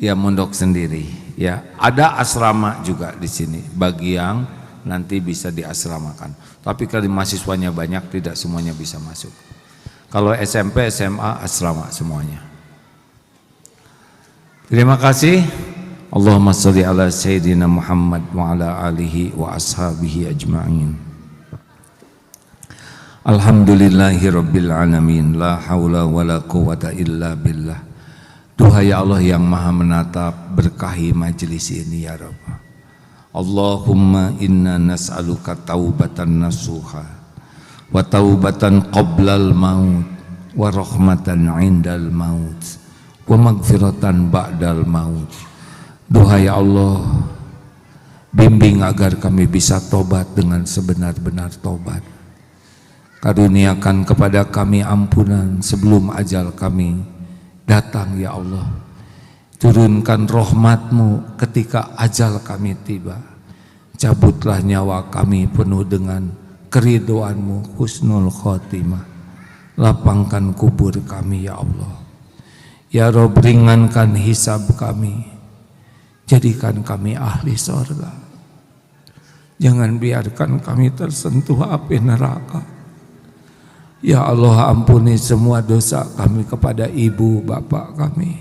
ya mondok sendiri ya. Ada asrama juga di sini bagi yang nanti bisa diasramakan. Tapi kalau mahasiswanya banyak tidak semuanya bisa masuk. Kalau SMP, SMA asrama semuanya. Terima kasih. Allahumma sholli ala sayyidina Muhammad wa ala alihi wa ashabihi ajma'in. Alhamdulillahi rabbil alamin, la haula wa la quwata illa billah. Duhai Allah yang maha menatap, berkahi majlis ini ya Rabb. Allahumma inna nas'aluka taubatan nasuha wa taubatan qablal maut wa rahmatan indal maut wa magfiratan ba'dal maut. Duhai Allah, bimbing agar kami bisa tobat dengan sebenar-benar tobat. Karuniakan kepada kami ampunan sebelum ajal kami datang ya Allah. Turunkan rahmat-Mu ketika ajal kami tiba. Cabutlah nyawa kami penuh dengan keridhaan-Mu, husnul khotimah. Lapangkan kubur kami ya Allah. Ya Rabb, ringankan hisab kami. Jadikan kami ahli surga. Jangan biarkan kami tersentuh api neraka. Ya Allah, ampuni semua dosa kami kepada ibu bapak kami.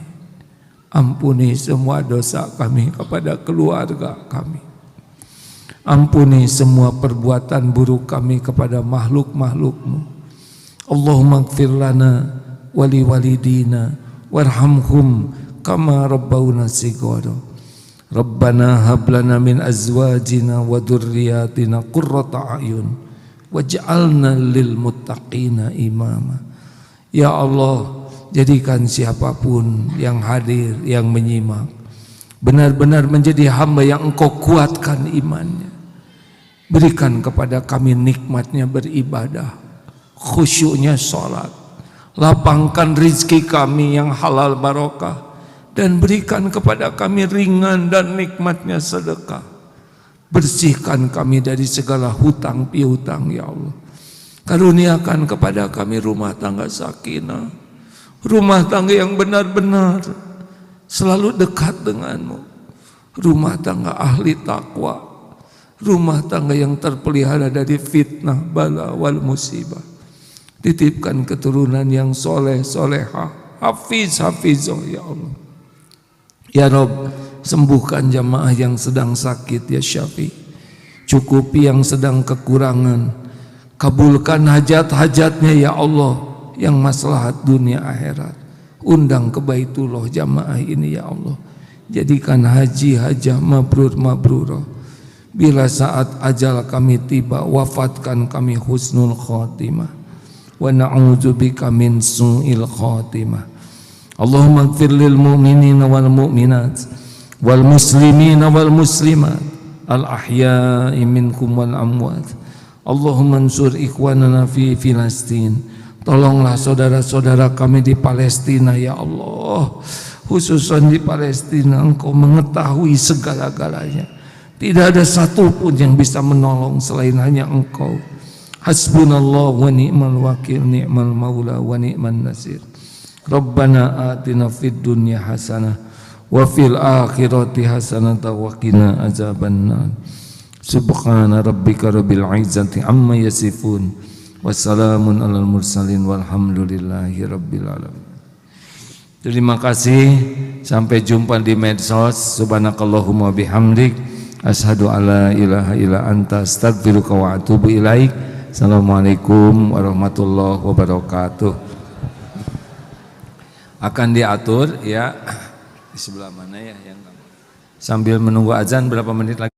Ampuni semua dosa kami kepada keluarga kami. Ampuni semua perbuatan buruk kami kepada makhluk-makhluk-Mu. Allahumma ighfir lana wali walidina warhamhum kama rabbawna shighara. Rabbana hab lana min azwajina wa dhurriyyatina qurrata a'yun waj'alna lil muttaqina imama. Ya Allah, jadikan siapapun yang hadir, yang menyimak, benar-benar menjadi hamba yang Engkau kuatkan imannya. Berikan kepada kami nikmatnya beribadah, khusyuknya sholat. Lapangkan rizki kami yang halal barokah, dan berikan kepada kami ringan dan nikmatnya sedekah. Bersihkan kami dari segala hutang piutang ya Allah. Karuniakan kepada kami rumah tangga sakinah, rumah tangga yang benar-benar selalu dekat denganmu, rumah tangga ahli takwa, rumah tangga yang terpelihara dari fitnah, bala, wal musibah. Titipkan keturunan yang soleh, solehah, hafiz, hafizah ya Allah. Ya Rabb, sembuhkan jamaah yang sedang sakit ya Syafi. Cukupi yang sedang kekurangan. Kabulkan hajat-hajatnya ya Allah, yang maslahat dunia akhirat. Undang ke Baitullah jamaah ini ya Allah. Jadikan haji hajah mabrur mabrurah. Bila saat ajal kami tiba, wafatkan kami husnul khotimah. Wa na'udzubika min su'il khotimah. Allahumma ighfir lil mu'minina wal mu'minat wal muslimina wal muslimat al ahya'i minkum wal amwat. Allahumma ansur ikhwanana fi Filastin. Tolonglah saudara-saudara kami di Palestina ya Allah. Khususnya di Palestina, Engkau mengetahui segala-galanya. Tidak ada satupun yang bisa menolong selain hanya Engkau. Hasbunallah wa ni'mal wakil, ni'mal maula wa ni'man nasir. Rabbana atina fid dunya hasanah wa fil akhirati hasanah wa qina azabannar. Subhana rabbika rabbil izzati amma yasifun. Wassalamun alal mursalin walhamdulillahi rabbil alamin. Terima kasih. Sampai jumpa di medsos. Subhanakallahumma bihamdik, asyhadu alla ilaha illa anta, astaghfiruka wa atubu ilaik. Assalamualaikum warahmatullahi wabarakatuh. Akan diatur ya di sebelah mana ya yang sambil menunggu azan berapa menit lagi.